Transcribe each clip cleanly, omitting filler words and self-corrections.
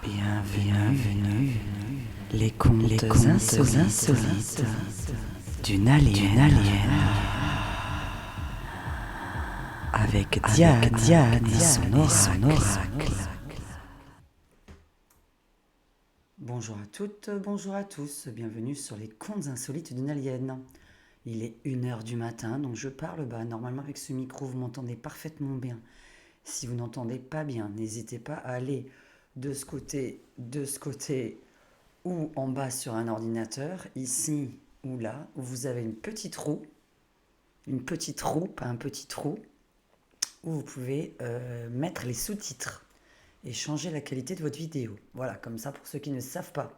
Bienvenue. Les contes insolites d'une alien. Avec Diane et son oracle. Bonjour à toutes, bonjour à tous. Bienvenue sur les contes insolites d'une alien. Il est 1h du matin, donc je parle bas. Normalement, avec ce micro, vous m'entendez parfaitement bien. Si vous n'entendez pas bien, n'hésitez pas à aller de ce côté ou en bas sur un ordinateur, ici ou là, où vous avez une petite roue, pas un petit trou, où vous pouvez mettre les sous-titres et changer la qualité de votre vidéo. Voilà, comme ça pour ceux qui ne savent pas.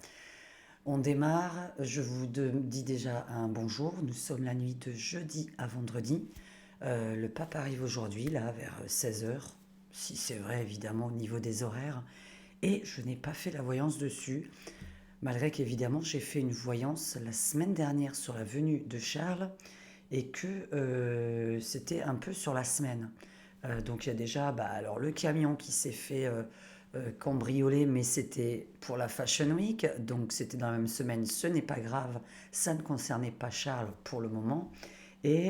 On démarre, je vous dis déjà un bonjour, nous sommes la nuit de jeudi à vendredi. Le pape arrive aujourd'hui, là, vers 16h, si c'est vrai évidemment au niveau des horaires, et je n'ai pas fait la voyance dessus, malgré qu'évidemment j'ai fait une voyance la semaine dernière sur la venue de Charles, et que c'était un peu sur la semaine. Donc il y a déjà alors, le camion qui s'est fait cambrioler, mais c'était pour la Fashion Week, donc c'était dans la même semaine, ce n'est pas grave, ça ne concernait pas Charles pour le moment. Et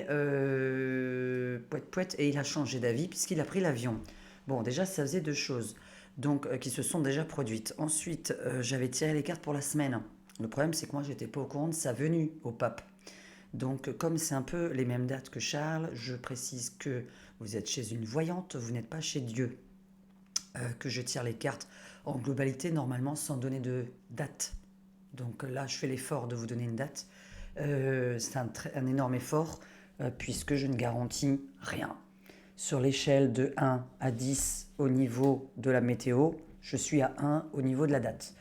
et il a changé d'avis puisqu'il a pris l'avion. Bon, déjà, ça faisait deux choses donc qui se sont déjà produites. Ensuite, j'avais tiré les cartes pour la semaine. Le problème, c'est que moi, j'étais pas au courant de sa venue au pape. Donc, comme c'est un peu les mêmes dates que Charles, je précise que vous êtes chez une voyante, vous n'êtes pas chez Dieu. Que je tire les cartes en globalité, normalement, sans donner de date. Donc là, je fais l'effort de vous donner une date. C'est un énorme effort puisque je ne garantis rien. Sur l'échelle de 1 à 10 au niveau de la météo, je suis à 1 au niveau de la date.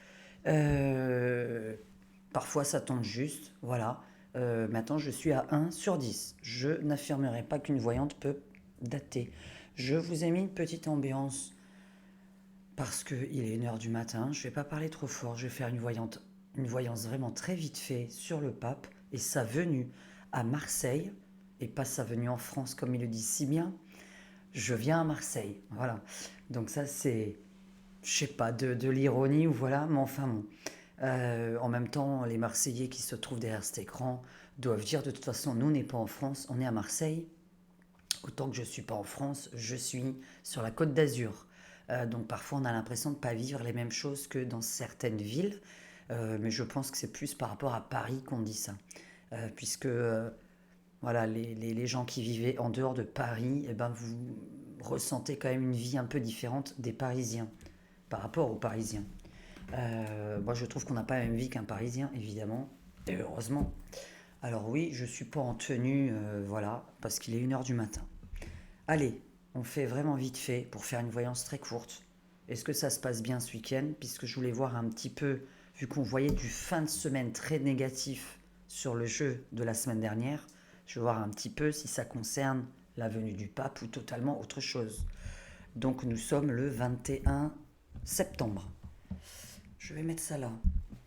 Parfois ça tombe juste, voilà. Maintenant je suis à 1 sur 10. Je n'affirmerai pas qu'une voyante peut dater. Je vous ai mis une petite ambiance parce qu'il est 1h du matin. Je ne vais pas parler trop fort, je vais faire une voyance vraiment très vite fait sur le pape et sa venue à Marseille, et pas sa venue en France comme il le dit si bien. Je viens à Marseille, voilà. Donc ça c'est, je sais pas, de l'ironie ou voilà, mais enfin bon. En même temps, les Marseillais qui se trouvent derrière cet écran doivent dire de toute façon, nous on n'est pas en France, on est à Marseille. Autant que je ne suis pas en France, je suis sur la Côte d'Azur. Donc parfois on a l'impression de ne pas vivre les mêmes choses que dans certaines villes. Mais je pense que c'est plus par rapport à Paris qu'on dit ça. Puisque voilà, les gens qui vivaient en dehors de Paris, eh ben, vous ressentez quand même une vie un peu différente des Parisiens par rapport aux Parisiens. Moi je trouve qu'on n'a pas la même vie qu'un Parisien, évidemment, et heureusement. Alors oui, je suis pas en tenue, voilà, parce qu'il est 1h du matin. Allez, on fait vraiment vite fait pour faire une voyance très courte. Est-ce que ça se passe bien ce week-end? Puisque je voulais voir un petit peu, vu qu'on voyait du fin de semaine très négatif sur le jeu de la semaine dernière, je vais voir un petit peu si ça concerne la venue du pape ou totalement autre chose. Donc nous sommes le 21 septembre. Je vais mettre ça là,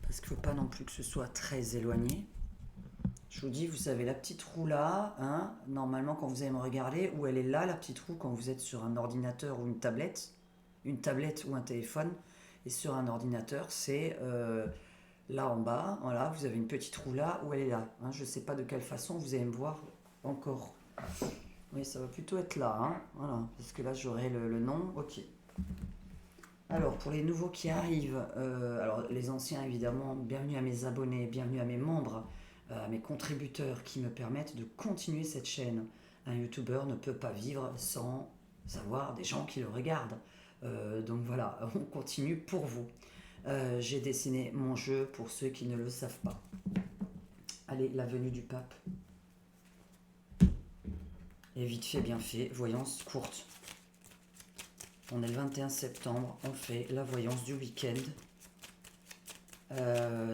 parce qu'il ne faut pas non plus que ce soit très éloigné. Je vous dis, vous avez la petite roue là, hein, normalement quand vous allez me regarder, où elle est là, la petite roue, quand vous êtes sur un ordinateur ou une tablette ou un téléphone, et sur un ordinateur, c'est là en bas, voilà, vous avez une petite roue là, où elle est là. Hein, je ne sais pas de quelle façon vous allez me voir encore. Oui, ça va plutôt être là, hein, voilà, parce que là j'aurai le nom, ok. Alors, pour les nouveaux qui arrivent, alors les anciens évidemment, bienvenue à mes abonnés, bienvenue à mes membres, à mes contributeurs qui me permettent de continuer cette chaîne. Un youtubeur ne peut pas vivre sans avoir des gens qui le regardent. Donc voilà, on continue pour vous. J'ai dessiné mon jeu pour ceux qui ne le savent pas. Allez, la venue du pape. Et vite fait, bien fait, voyance courte. On est le 21 septembre, on fait la voyance du week-end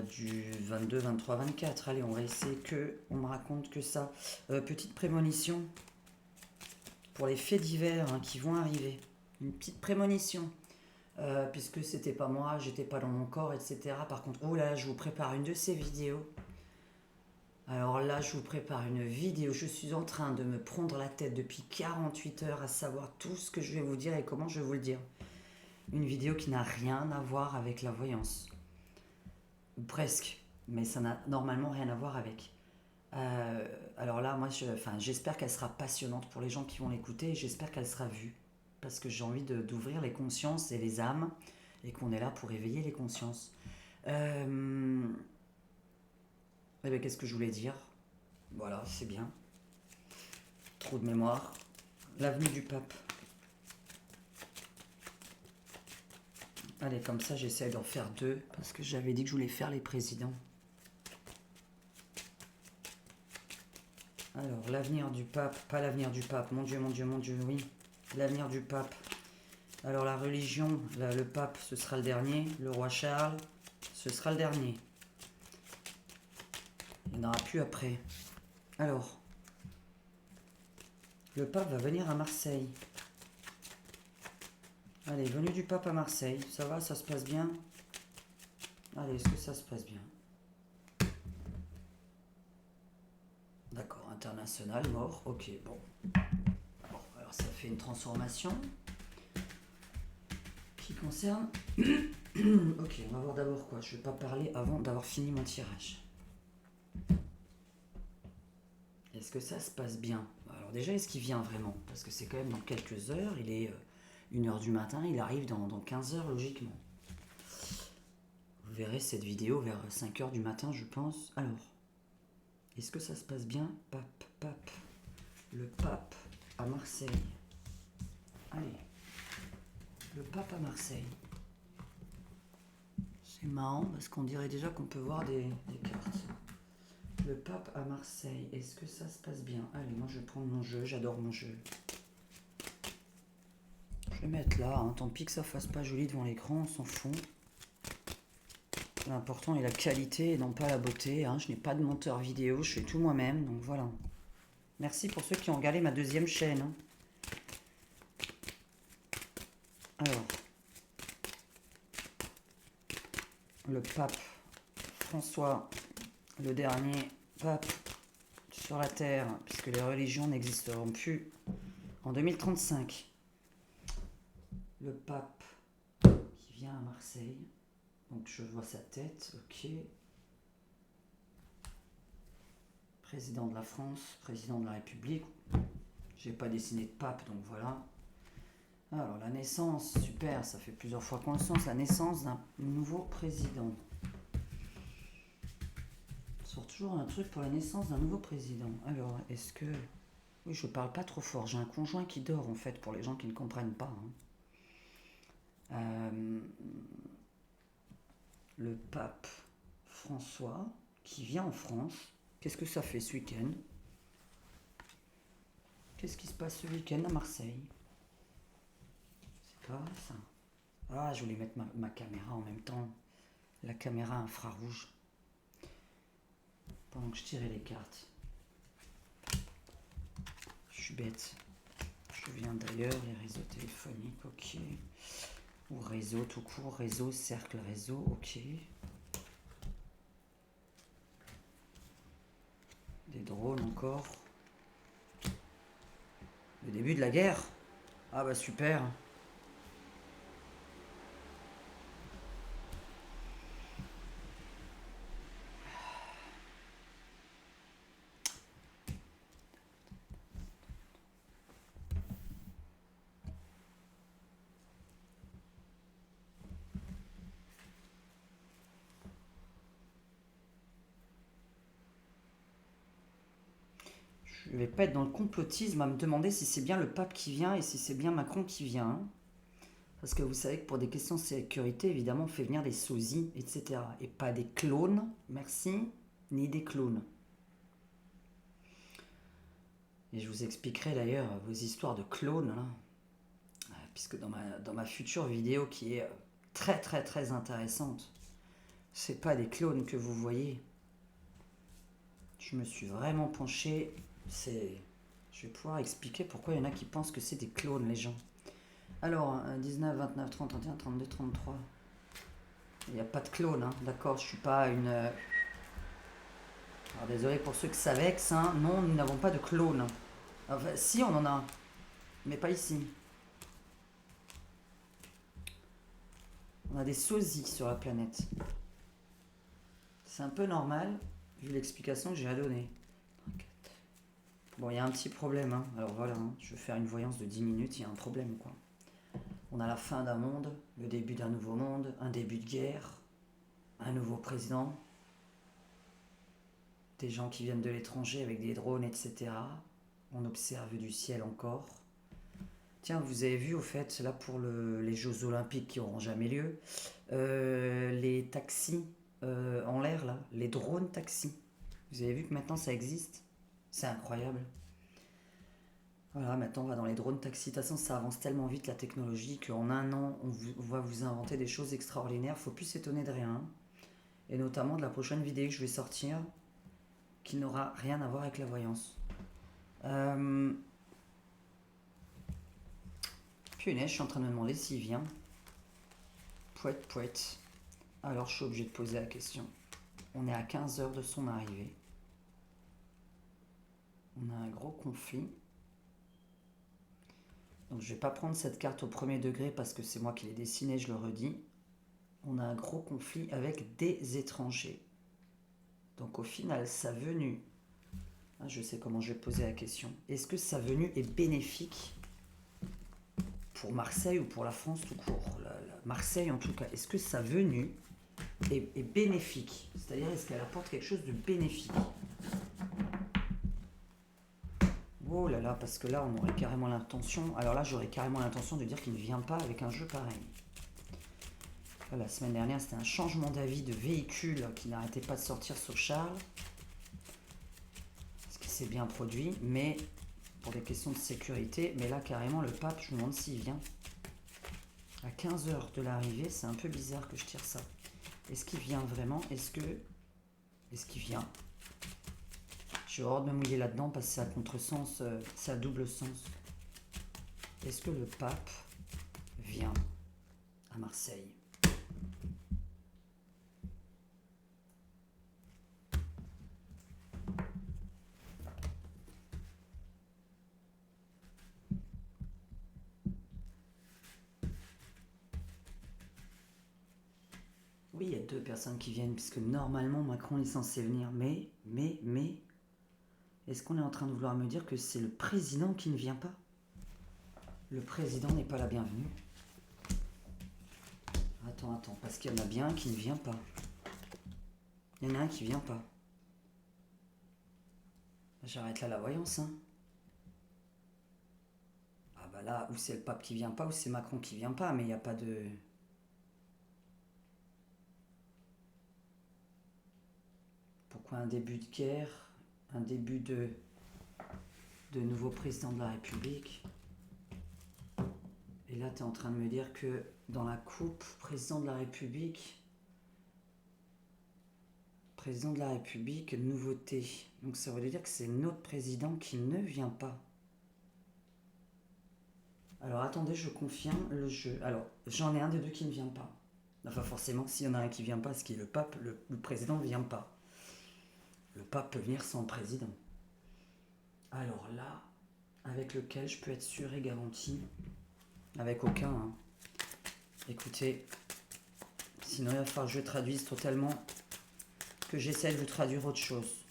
du 22, 23, 24. Allez, on va essayer on me raconte que ça. Petite prémonition pour les faits divers qui vont arriver. Une petite prémonition. Puisque c'était pas moi, j'étais pas dans mon corps, etc. Par contre, oh là, je vous prépare une de ces vidéos. Alors là, je vous prépare une vidéo. Je suis en train de me prendre la tête depuis 48 heures à savoir tout ce que je vais vous dire et comment je vais vous le dire. Une vidéo qui n'a rien à voir avec la voyance. Ou presque. Mais ça n'a normalement rien à voir avec. Alors là, moi, j'espère qu'elle sera passionnante pour les gens qui vont l'écouter et j'espère qu'elle sera vue. Parce que j'ai envie d'ouvrir les consciences et les âmes et qu'on est là pour éveiller les consciences. Eh bien, qu'est-ce que je voulais dire? Voilà, c'est bien. Trou de mémoire. L'avenue du pape. Allez, comme ça, j'essaie d'en faire 2 parce que j'avais dit que je voulais faire les présidents. Alors, l'avenir du pape, pas l'avenir du pape, mon Dieu, mon Dieu, mon Dieu, oui. L'avenir du pape. Alors, la religion, là, le pape, ce sera le dernier. Le roi Charles, ce sera le dernier. Il n'y en aura plus après. Alors, le pape va venir à Marseille. Allez, venue du pape à Marseille. Ça va, ça se passe bien? Allez, est-ce que ça se passe bien? D'accord, international, mort. Ok, bon. Bon, alors ça fait une transformation qui concerne... Ok, on va voir d'abord quoi. Je vais pas parler avant d'avoir fini mon tirage. Est-ce que ça se passe bien? Alors déjà, est-ce qu'il vient vraiment? Parce que c'est quand même dans quelques heures. Il est 1h du matin. Il arrive dans 15 heures, logiquement. Vous verrez cette vidéo vers 5h du matin, je pense. Alors, est-ce que ça se passe bien? Pape. Le pape à Marseille. Allez. Le pape à Marseille. C'est marrant parce qu'on dirait déjà qu'on peut voir des cartes. Le pape à Marseille. Est-ce que ça se passe bien? Allez, moi je vais prendre mon jeu. J'adore mon jeu. Je vais mettre là. Hein. Tant pis que ça fasse pas joli devant l'écran. On s'en fout. L'important est la qualité et non pas la beauté. Hein. Je n'ai pas de monteur vidéo. Je fais tout moi-même. Donc voilà. Merci pour ceux qui ont regardé ma deuxième chaîne. Hein. Alors. Le pape François, le dernier pape sur la terre, puisque les religions n'existeront plus en 2035. Le pape qui vient à Marseille. Donc je vois sa tête, ok. Président de la France, président de la République. J'ai pas dessiné de pape, donc voilà. Alors la naissance, super, ça fait plusieurs fois qu'on le sent, la naissance d'un nouveau président. On sort toujours un truc pour la naissance d'un nouveau président. Alors, est-ce que... Oui, je parle pas trop fort, j'ai un conjoint qui dort en fait, pour les gens qui ne comprennent pas. Hein. Le pape François qui vient en France. Qu'est-ce que ça fait ce week-end? Qu'est-ce qui se passe ce week-end à Marseille? C'est pas ça. Ah, je voulais mettre ma caméra en même temps. La caméra infrarouge. Pendant que je tirais les cartes. Je suis bête. Je viens d'ailleurs, les réseaux téléphoniques, ok. Ou réseau tout court, réseau, cercle, réseau, ok. Des drones encore. Le début de la guerre. Ah bah super. Je vais pas être dans le complotisme à me demander si c'est bien le pape qui vient et si c'est bien Macron qui vient. Parce que vous savez que pour des questions de sécurité, évidemment, on fait venir des sosies, etc. Et pas des clones, merci, ni des clones. Et je vous expliquerai d'ailleurs vos histoires de clones, là. Puisque dans ma future vidéo qui est très très très intéressante, c'est pas des clones que vous voyez. Je me suis vraiment penché. Je vais pouvoir expliquer pourquoi il y en a qui pensent que c'est des clones, les gens. Alors, 19, 29, 30, 31, 32, 33. Il n'y a pas de clone, hein, d'accord? Je suis pas une... Alors, désolé pour ceux que ça vexe, hein. Non, nous n'avons pas de clone. Enfin, si, on en a, mais pas ici. On a des sosies sur la planète. C'est un peu normal, vu l'explication que j'ai à donner. Bon, il y a un petit problème, hein. Alors voilà, hein, je vais faire une voyance de 10 minutes, il y a un problème, quoi. On a la fin d'un monde, le début d'un nouveau monde, un début de guerre, un nouveau président, des gens qui viennent de l'étranger avec des drones, etc. On observe du ciel encore. Tiens, vous avez vu au fait, là pour les Jeux Olympiques qui n'auront jamais lieu, les taxis en l'air, là, les drones taxis. Vous avez vu que maintenant ça existe? C'est incroyable. Voilà, maintenant on va dans les drones taxis. De toute façon, ça avance tellement vite la technologie qu'en un an, on va vous inventer des choses extraordinaires. Faut plus s'étonner de rien. Et notamment de la prochaine vidéo que je vais sortir qui n'aura rien à voir avec la voyance. Punaise, je suis en train de me demander s'il vient. Pouette, pouette. Alors je suis obligé de poser la question. On est à 15 heures de son arrivée. On a un gros conflit. Donc je vais pas prendre cette carte au premier degré parce que c'est moi qui l'ai dessinée, je le redis. On a un gros conflit avec des étrangers. Donc au final, sa venue, je sais comment je vais poser la question. Est-ce que sa venue est bénéfique pour Marseille ou pour la France tout court? Marseille en tout cas, est-ce que sa venue est bénéfique? C'est-à-dire, est-ce qu'elle apporte quelque chose de bénéfique? Oh là là, parce que là, on aurait carrément l'intention... Alors là, j'aurais carrément l'intention de dire qu'il ne vient pas avec un jeu pareil. Là, la semaine dernière, c'était un changement d'avis de véhicule qui n'arrêtait pas de sortir sur Charles. Ce qui s'est bien produit, mais pour des questions de sécurité. Mais là, carrément, le pape, je me demande s'il vient. À 15 heures de l'arrivée, c'est un peu bizarre que je tire ça. Est-ce qu'il vient vraiment? Est-ce qu'il vient? J'ai hors de me mouiller là-dedans parce que c'est à contresens, c'est à double sens. Est-ce que le pape vient à Marseille? Oui, il y a 2 personnes qui viennent, puisque normalement Macron est censé venir. Mais, est-ce qu'on est en train de vouloir me dire que c'est le président qui ne vient pas? Le président n'est pas la bienvenue. Attends, parce qu'il y en a bien un qui ne vient pas. Il y en a un qui vient pas. J'arrête là la voyance, hein. Ah bah là, ou c'est le pape qui vient pas, ou c'est Macron qui vient pas, mais il n'y a pas de... Pourquoi un début de guerre? Un début de nouveau président de la République? Et là, tu es en train de me dire que dans la coupe, président de la République, nouveauté. Donc ça veut dire que c'est notre président qui ne vient pas. Alors attendez, je confirme le jeu. Alors, j'en ai un des deux qui ne vient pas. Enfin forcément, s'il y en a un qui vient pas, ce qui est le pape, le président ne vient pas. Le pape peut venir sans président. Alors là, avec lequel je peux être sûr et garanti? Avec aucun, hein. Écoutez, sinon il va falloir que je traduise totalement, que j'essaie de vous traduire autre chose.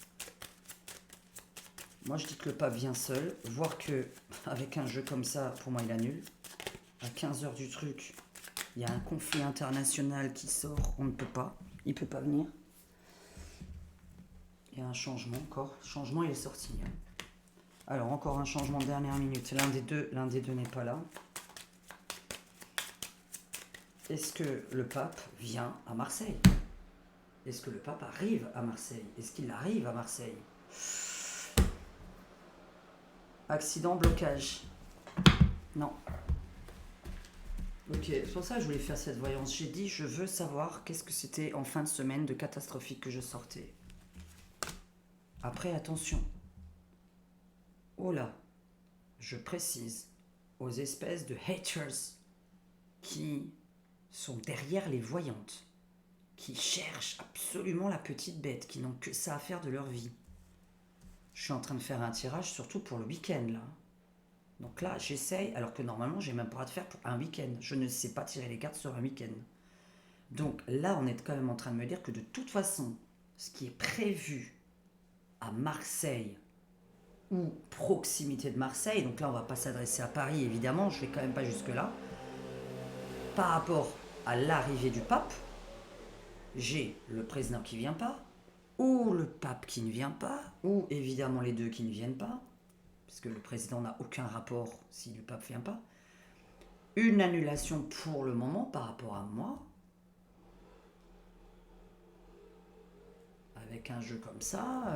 Moi je dis que le pape vient seul, voire que avec un jeu comme ça, pour moi il annule. À 15 heures du truc, il y a un conflit international qui sort, on ne peut pas, il peut pas venir. Il y a un changement encore, le changement il est sorti. Alors encore un changement de dernière minute, l'un des deux n'est pas là. Est-ce que le pape vient à Marseille? Est-ce que le pape arrive à Marseille? Est-ce qu'il arrive à Marseille? Accident, blocage. Non. Ok, c'est pour ça que je voulais faire cette voyance. J'ai dit, je veux savoir qu'est-ce que c'était en fin de semaine de catastrophique que je sortais. Après, attention. Oh là, je précise aux espèces de haters qui sont derrière les voyantes, qui cherchent absolument la petite bête, qui n'ont que ça à faire de leur vie. Je suis en train de faire un tirage surtout pour le week-end là. Donc là, j'essaye, alors que normalement, j'ai même pas à de faire pour un week-end. Je ne sais pas tirer les cartes sur un week-end. Donc là, on est quand même en train de me dire que de toute façon, ce qui est prévu à Marseille ou proximité de Marseille, donc là on va pas s'adresser à Paris évidemment, je vais quand même pas jusque là, par rapport à l'arrivée du pape, j'ai le président qui vient pas, ou le pape qui ne vient pas, ou évidemment les deux qui ne viennent pas, puisque le président n'a aucun rapport si le pape vient pas, une annulation pour le moment par rapport à moi, avec un jeu comme ça,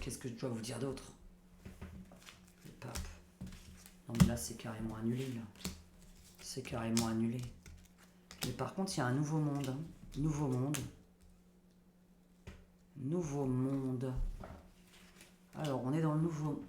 qu'est-ce que je dois vous dire d'autre? Le pape. Non mais là c'est carrément annulé là. C'est carrément annulé. Mais par contre il y a un nouveau monde. Hein. Nouveau monde. Nouveau monde. Alors on est dans le nouveau.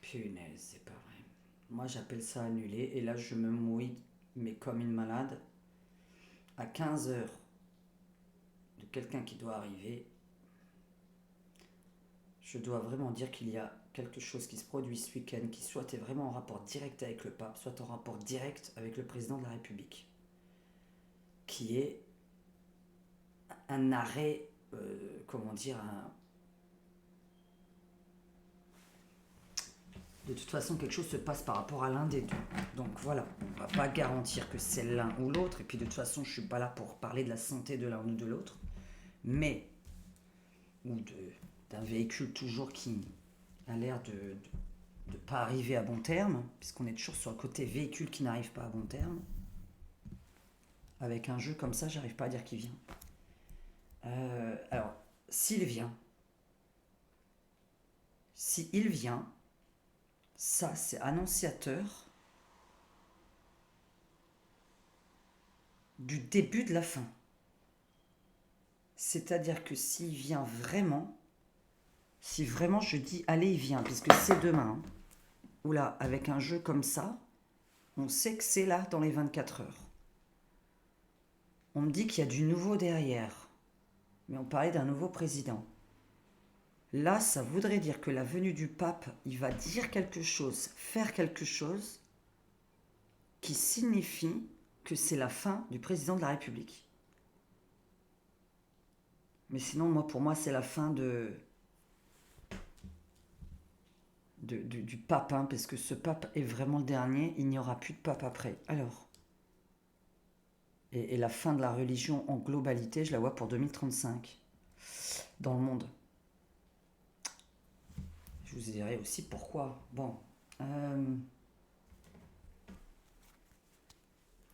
Punaise, c'est pas vrai. Moi j'appelle ça annulé et là je me mouille mais comme une malade à 15 heures de quelqu'un qui doit arriver. Je dois vraiment dire qu'il y a quelque chose qui se produit ce week-end qui soit est vraiment en rapport direct avec le pape, soit en rapport direct avec le président de la République, qui est un arrêt, comment dire, de toute façon quelque chose se passe par rapport à l'un des deux. Donc voilà, on va pas garantir que c'est l'un ou l'autre, et puis de toute façon je suis pas là pour parler de la santé de l'un ou de l'autre, mais ou d'un véhicule toujours qui a l'air de ne pas arriver à bon terme, puisqu'on est toujours sur le côté véhicule qui n'arrive pas à bon terme. Avec un jeu comme ça, j'arrive pas à dire qui vient. Alors, s'il vient, ça c'est annonciateur du début de la fin. C'est-à-dire que s'il vient vraiment, si vraiment je dis allez il vient, puisque c'est demain, hein, oula, avec un jeu comme ça, on sait que c'est là dans les 24 heures. On me dit qu'il y a du nouveau derrière, mais on parlait d'un nouveau président. Là, ça voudrait dire que la venue du pape, il va dire quelque chose, faire quelque chose, qui signifie que c'est la fin du président de la République. Mais sinon, pour moi, c'est la fin du pape, hein, parce que ce pape est vraiment le dernier, il n'y aura plus de pape après. Alors, et la fin de la religion en globalité, je la vois pour 2035, dans le monde. Je vous dirai aussi pourquoi. Bon.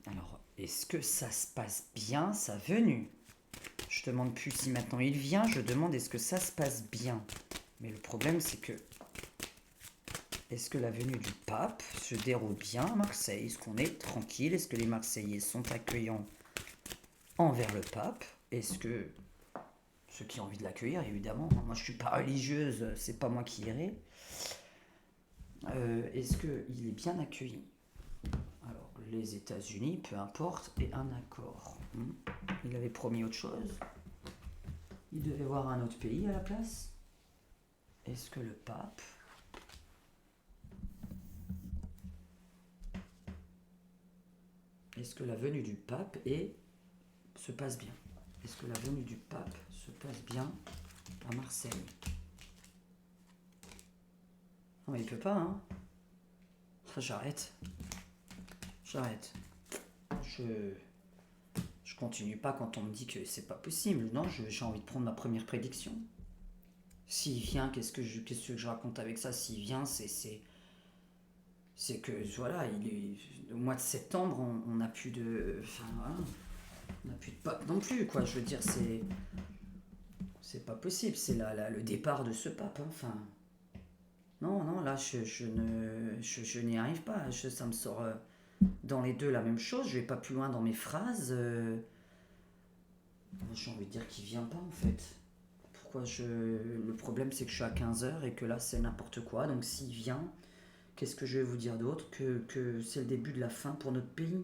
Alors, est-ce que ça se passe bien, sa venue? Je demande plus si maintenant il vient, je demande est-ce que ça se passe bien. Mais le problème, c'est que est-ce que la venue du pape se déroule bien à Marseille? Est-ce qu'on est tranquille? Est-ce que les Marseillais sont accueillants envers le pape? Est-ce que ceux qui ont envie de l'accueillir, évidemment, moi je suis pas religieuse, c'est pas moi qui irai. Est-ce qu'il est bien accueilli? Alors, les États-Unis, peu importe, et un accord. Il avait promis autre chose. Il devait voir un autre pays à la place. Est-ce que le pape... Est-ce que la venue du pape se passe bien? Est-ce que la venue du pape se passe bien à Marseille? Non mais il peut pas, hein. J'arrête. Je continue pas quand on me dit que c'est pas possible. Non, j'ai envie de prendre ma première prédiction. S'il vient, qu'est-ce que je raconte avec ça? S'il vient, c'est que voilà, au mois de septembre, on n'a plus de, enfin voilà, on n'a plus de pape non plus, quoi. Je veux dire, c'est pas possible. C'est le départ de ce pape. Hein. Enfin, non, là, je n'y arrive pas. Ça me sort dans les deux la même chose. Je vais pas plus loin dans mes phrases. J'ai envie de dire qu'il vient pas en fait. Le problème c'est que je suis à 15 heures et que là c'est n'importe quoi. Donc s'il vient, qu'est-ce que je vais vous dire d'autre que c'est le début de la fin pour notre pays?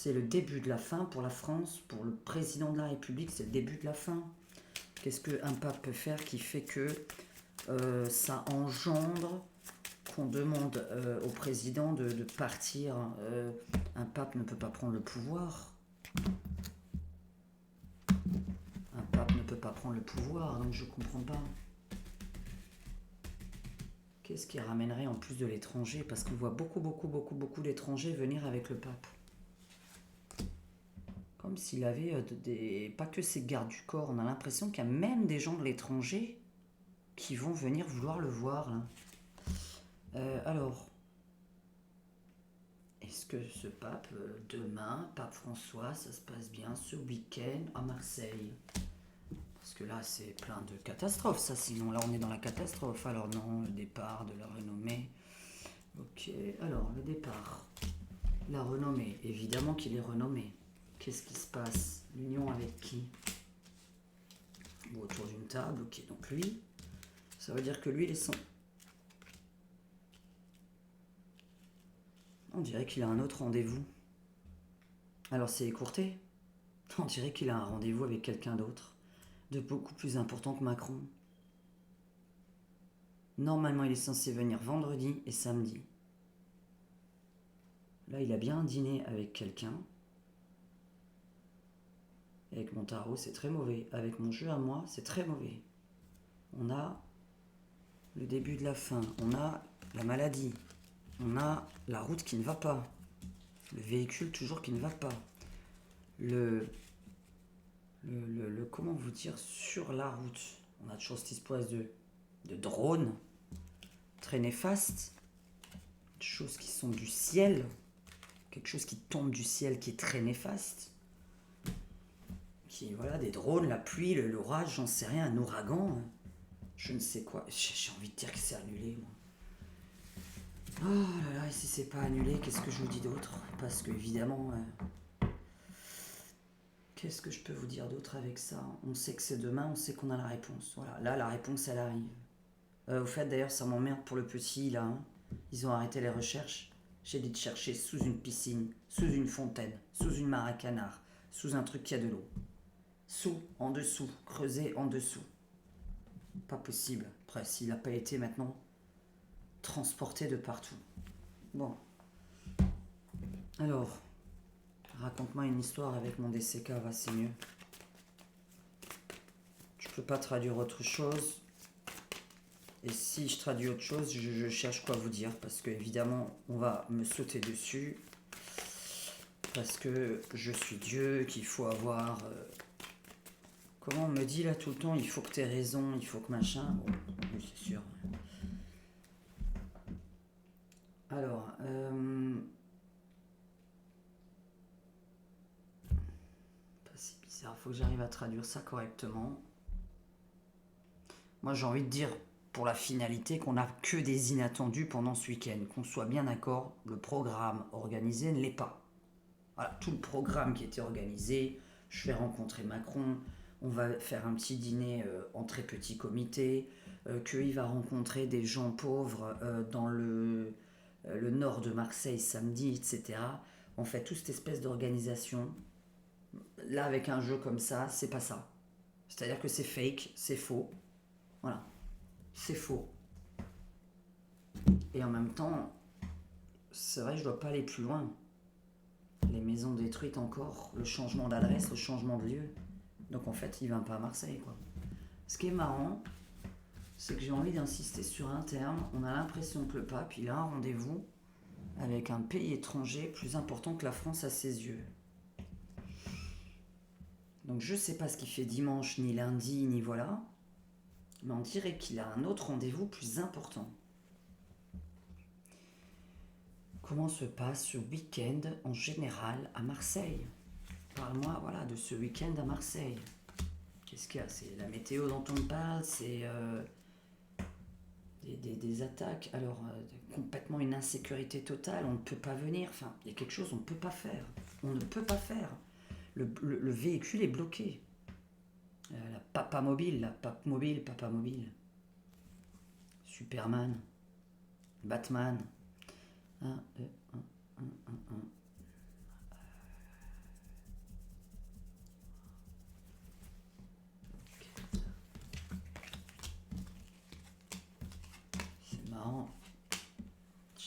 C'est le début de la fin pour la France, pour le président de la République, c'est le début de la fin. Qu'est-ce qu'un pape peut faire qui fait que ça engendre qu'on demande au président de partir? Un pape ne peut pas prendre le pouvoir. Un pape ne peut pas prendre le pouvoir, donc je comprends pas. Qu'est-ce qui ramènerait en plus de l'étranger? Parce qu'on voit beaucoup d'étrangers venir avec le pape. Comme s'il avait pas que ses gardes du corps, on a l'impression qu'il y a même des gens de l'étranger qui vont venir vouloir le voir. Là. Alors, est-ce que ce pape, demain, pape François, ça se passe bien ce week-end à Marseille? Parce que là, c'est plein de catastrophes, ça. Sinon, là, on est dans la catastrophe. Alors non, le départ de la renommée. Ok, alors, le départ. La renommée, évidemment qu'il est renommé. Qu'est-ce qui se passe? L'union avec qui? Ou autour d'une table, ok, donc lui. Ça veut dire que lui, il est sans... On dirait qu'il a un autre rendez-vous. Alors c'est écourté. On dirait qu'il a un rendez-vous avec quelqu'un d'autre, de beaucoup plus important que Macron. Normalement, il est censé venir vendredi et samedi. Là, il a bien un dîner avec quelqu'un. Avec mon tarot, c'est très mauvais. Avec mon jeu à moi, c'est très mauvais. On a le début de la fin. On a la maladie. On a la route qui ne va pas. Le véhicule toujours qui ne va pas. Comment vous dire, sur la route. On a toujours cette espèce de drone très néfaste. Des choses qui sont du ciel. Quelque chose qui tombe du ciel qui est très néfaste. Qui, voilà, des drones, la pluie, l'orage, j'en sais rien, un ouragan. Je ne sais quoi. J'ai envie de dire que c'est annulé, moi. Oh là là, et si c'est pas annulé, qu'est-ce que je vous dis d'autre? Parce que, évidemment, qu'est-ce que je peux vous dire d'autre avec ça? On sait que c'est demain, on sait qu'on a la réponse. Voilà, là, la réponse, elle arrive. Au fait, d'ailleurs, ça m'emmerde pour le petit, là. Hein. Ils ont arrêté les recherches. J'ai dit de chercher sous une piscine, sous une fontaine, sous une mare à canard, sous un truc qui a de l'eau. Sous, en dessous, creuser en dessous. Pas possible. Après, s'il n'a pas été maintenant transporté de partout. Bon. Alors, raconte-moi une histoire avec mon DCK, va, c'est mieux. Je peux pas traduire autre chose. Et si je traduis autre chose, je cherche quoi vous dire. Parce que, évidemment, on va me sauter dessus. Parce que je suis Dieu, qu'il faut avoir... Comment on me dit là tout le temps, il faut que t'aies raison, il faut que machin. Bon, oui, c'est sûr. Alors, c'est bizarre, il faut que j'arrive à traduire ça correctement. Moi, j'ai envie de dire, pour la finalité, qu'on n'a que des inattendus pendant ce week-end. Qu'on soit bien d'accord, le programme organisé ne l'est pas. Voilà, tout le programme qui était organisé, je vais rencontrer Macron, on va faire un petit dîner en très petit comité, qu'il va rencontrer des gens pauvres dans le nord de Marseille samedi, etc. On fait toute cette espèce d'organisation. Là, avec un jeu comme ça, c'est pas ça. C'est-à-dire que c'est fake, c'est faux. Voilà, c'est faux. Et en même temps, c'est vrai que je dois pas aller plus loin. Les maisons détruites encore, le changement d'adresse, le changement de lieu. Donc en fait, il vient pas à Marseille, quoi. Ce qui est marrant, c'est que j'ai envie d'insister sur un terme. On a l'impression que le pape, il a un rendez-vous avec un pays étranger plus important que la France à ses yeux. Donc je sais pas ce qu'il fait dimanche, ni lundi, ni voilà. Mais on dirait qu'il a un autre rendez-vous plus important. Comment se passe ce week-end en général à Marseille? Parle-moi, voilà, de ce week-end à Marseille. Qu'est-ce qu'il y a? C'est la météo dont on parle, c'est des attaques, alors complètement une insécurité totale, on ne peut pas venir, enfin, il y a quelque chose on ne peut pas faire. On ne peut pas faire. Le véhicule est bloqué. La papa mobile, papa mobile. Superman, Batman. 1, 2, 1, 1, 1, 1.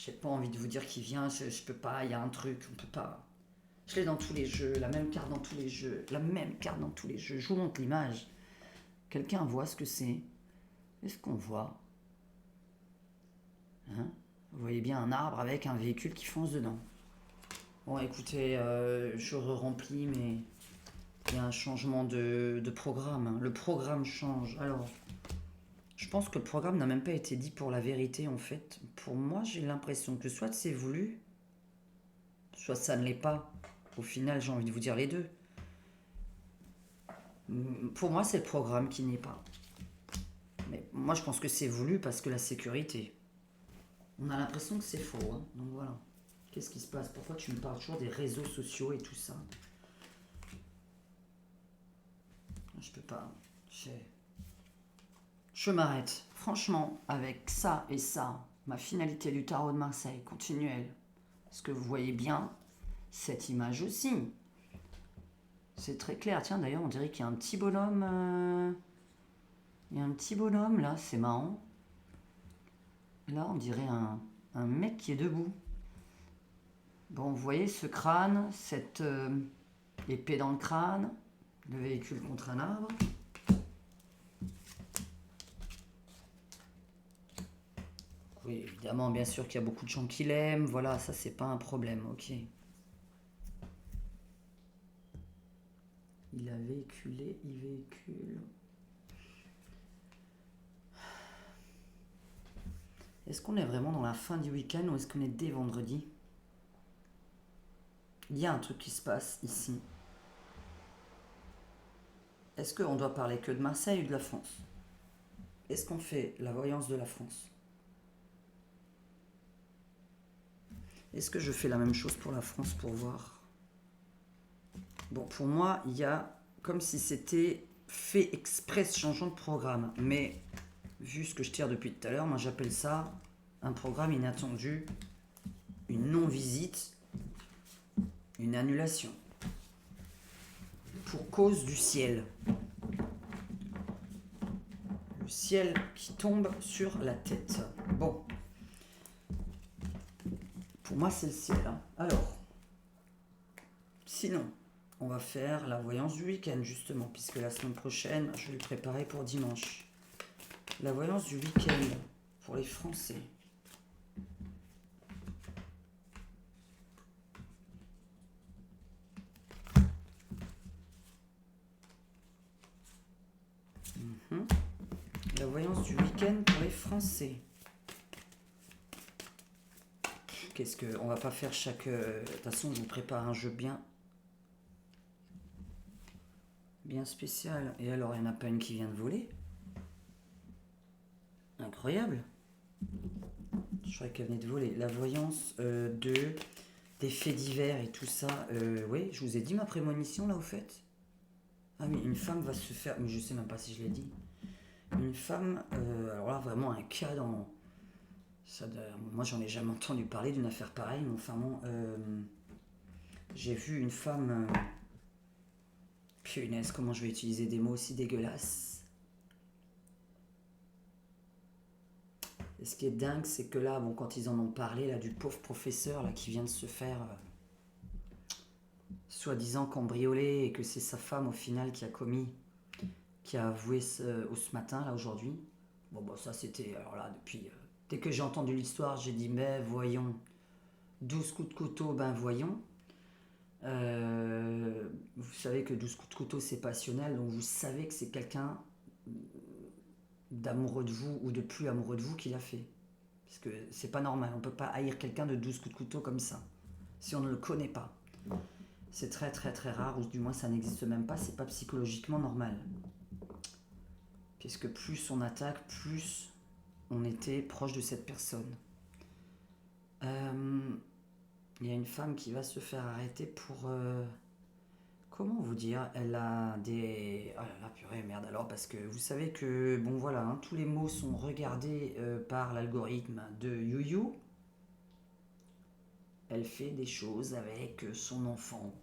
J'ai pas envie de vous dire qui vient, je peux pas, il y a un truc, on peut pas. Je l'ai dans tous les jeux, la même carte dans tous les jeux, la même carte dans tous les jeux. Je vous montre l'image. Quelqu'un voit ce que c'est? Est-ce qu'on voit? Hein? Vous voyez bien un arbre avec un véhicule qui fonce dedans. Bon, écoutez, je remplis, mais il y a un changement de programme, hein. Le programme change. Alors, je pense que le programme n'a même pas été dit pour la vérité, en fait. Pour moi, j'ai l'impression que soit c'est voulu, soit ça ne l'est pas. Au final, j'ai envie de vous dire les deux. Pour moi, c'est le programme qui n'est pas. Mais moi, je pense que c'est voulu parce que la sécurité. On a l'impression que c'est faux, hein. Donc voilà. Qu'est-ce qui se passe? Pourquoi tu me parles toujours des réseaux sociaux et tout ça? Je peux pas. Je m'arrête. Franchement, avec ça et ça, ma finalité du tarot de Marseille continuelle. Est-ce que vous voyez bien cette image aussi? C'est très clair. Tiens, d'ailleurs, on dirait qu'il y a un petit bonhomme. Il y a un petit bonhomme là, c'est marrant. Là, on dirait un mec qui est debout. Bon, vous voyez ce crâne, cette épée dans le crâne, le véhicule contre un arbre. Oui, évidemment, bien sûr qu'il y a beaucoup de gens qui l'aiment. Voilà, ça, c'est pas un problème, ok. Il a véhiculé, il véhicule. Est-ce qu'on est vraiment dans la fin du week-end ou est-ce qu'on est dès vendredi? Il y a un truc qui se passe ici. Est-ce qu'on doit parler que de Marseille ou de la France? Est-ce qu'on fait la voyance de la France? Est-ce que je fais la même chose pour la France pour voir? Bon, pour moi, il y a comme si c'était fait exprès ce changement de programme. Mais vu ce que je tire depuis tout à l'heure, moi j'appelle ça un programme inattendu, une non-visite, une annulation. Pour cause du ciel. Le ciel qui tombe sur la tête. Bon. Pour moi, c'est le ciel, hein. Alors, sinon, on va faire la voyance du week-end, justement, puisque la semaine prochaine, je vais le préparer pour dimanche. La voyance du week-end pour les Français. La voyance du week-end pour les Français. Qu'est-ce que... On va pas faire chaque... De toute façon, je vous prépare un jeu bien spécial. Et alors, il n'y en a pas une qui vient de voler? Incroyable. Je croyais qu'elle venait de voler. La voyance des faits divers et tout ça. Oui, je vous ai dit ma prémonition là au fait. Ah oui, une femme va se faire... Mais je sais même pas si je l'ai dit. Une femme... alors là, vraiment un cas dans... Ça, moi, j'en ai jamais entendu parler d'une affaire pareille. Mais enfin bon... j'ai vu une femme... punaise, comment je vais utiliser des mots aussi dégueulasses. Et ce qui est dingue, c'est que là, bon, quand ils en ont parlé, là, du pauvre professeur là, qui vient de se faire soi-disant cambriolé et que c'est sa femme au final qui a commis, qui a avoué ce matin, là, aujourd'hui. Bon, ça c'était, alors là, depuis, dès que j'ai entendu l'histoire, j'ai dit, mais voyons, 12 coups de couteau, ben voyons. Vous savez que 12 coups de couteau, c'est passionnel, donc vous savez que c'est quelqu'un d'amoureux de vous ou de plus amoureux de vous qui l'a fait. Parce que c'est pas normal, on peut pas haïr quelqu'un de 12 coups de couteau comme ça, si on ne le connaît pas. C'est très très très rare, ou du moins ça n'existe même pas, c'est pas psychologiquement normal. Puisque plus on attaque, plus on était proche de cette personne. Il y a une femme qui va se faire arrêter pour... comment vous dire? Elle a des... Oh là là, purée, merde alors, parce que vous savez que, bon voilà, hein, tous les mots sont regardés par l'algorithme de YouYou. Elle fait des choses avec son enfant.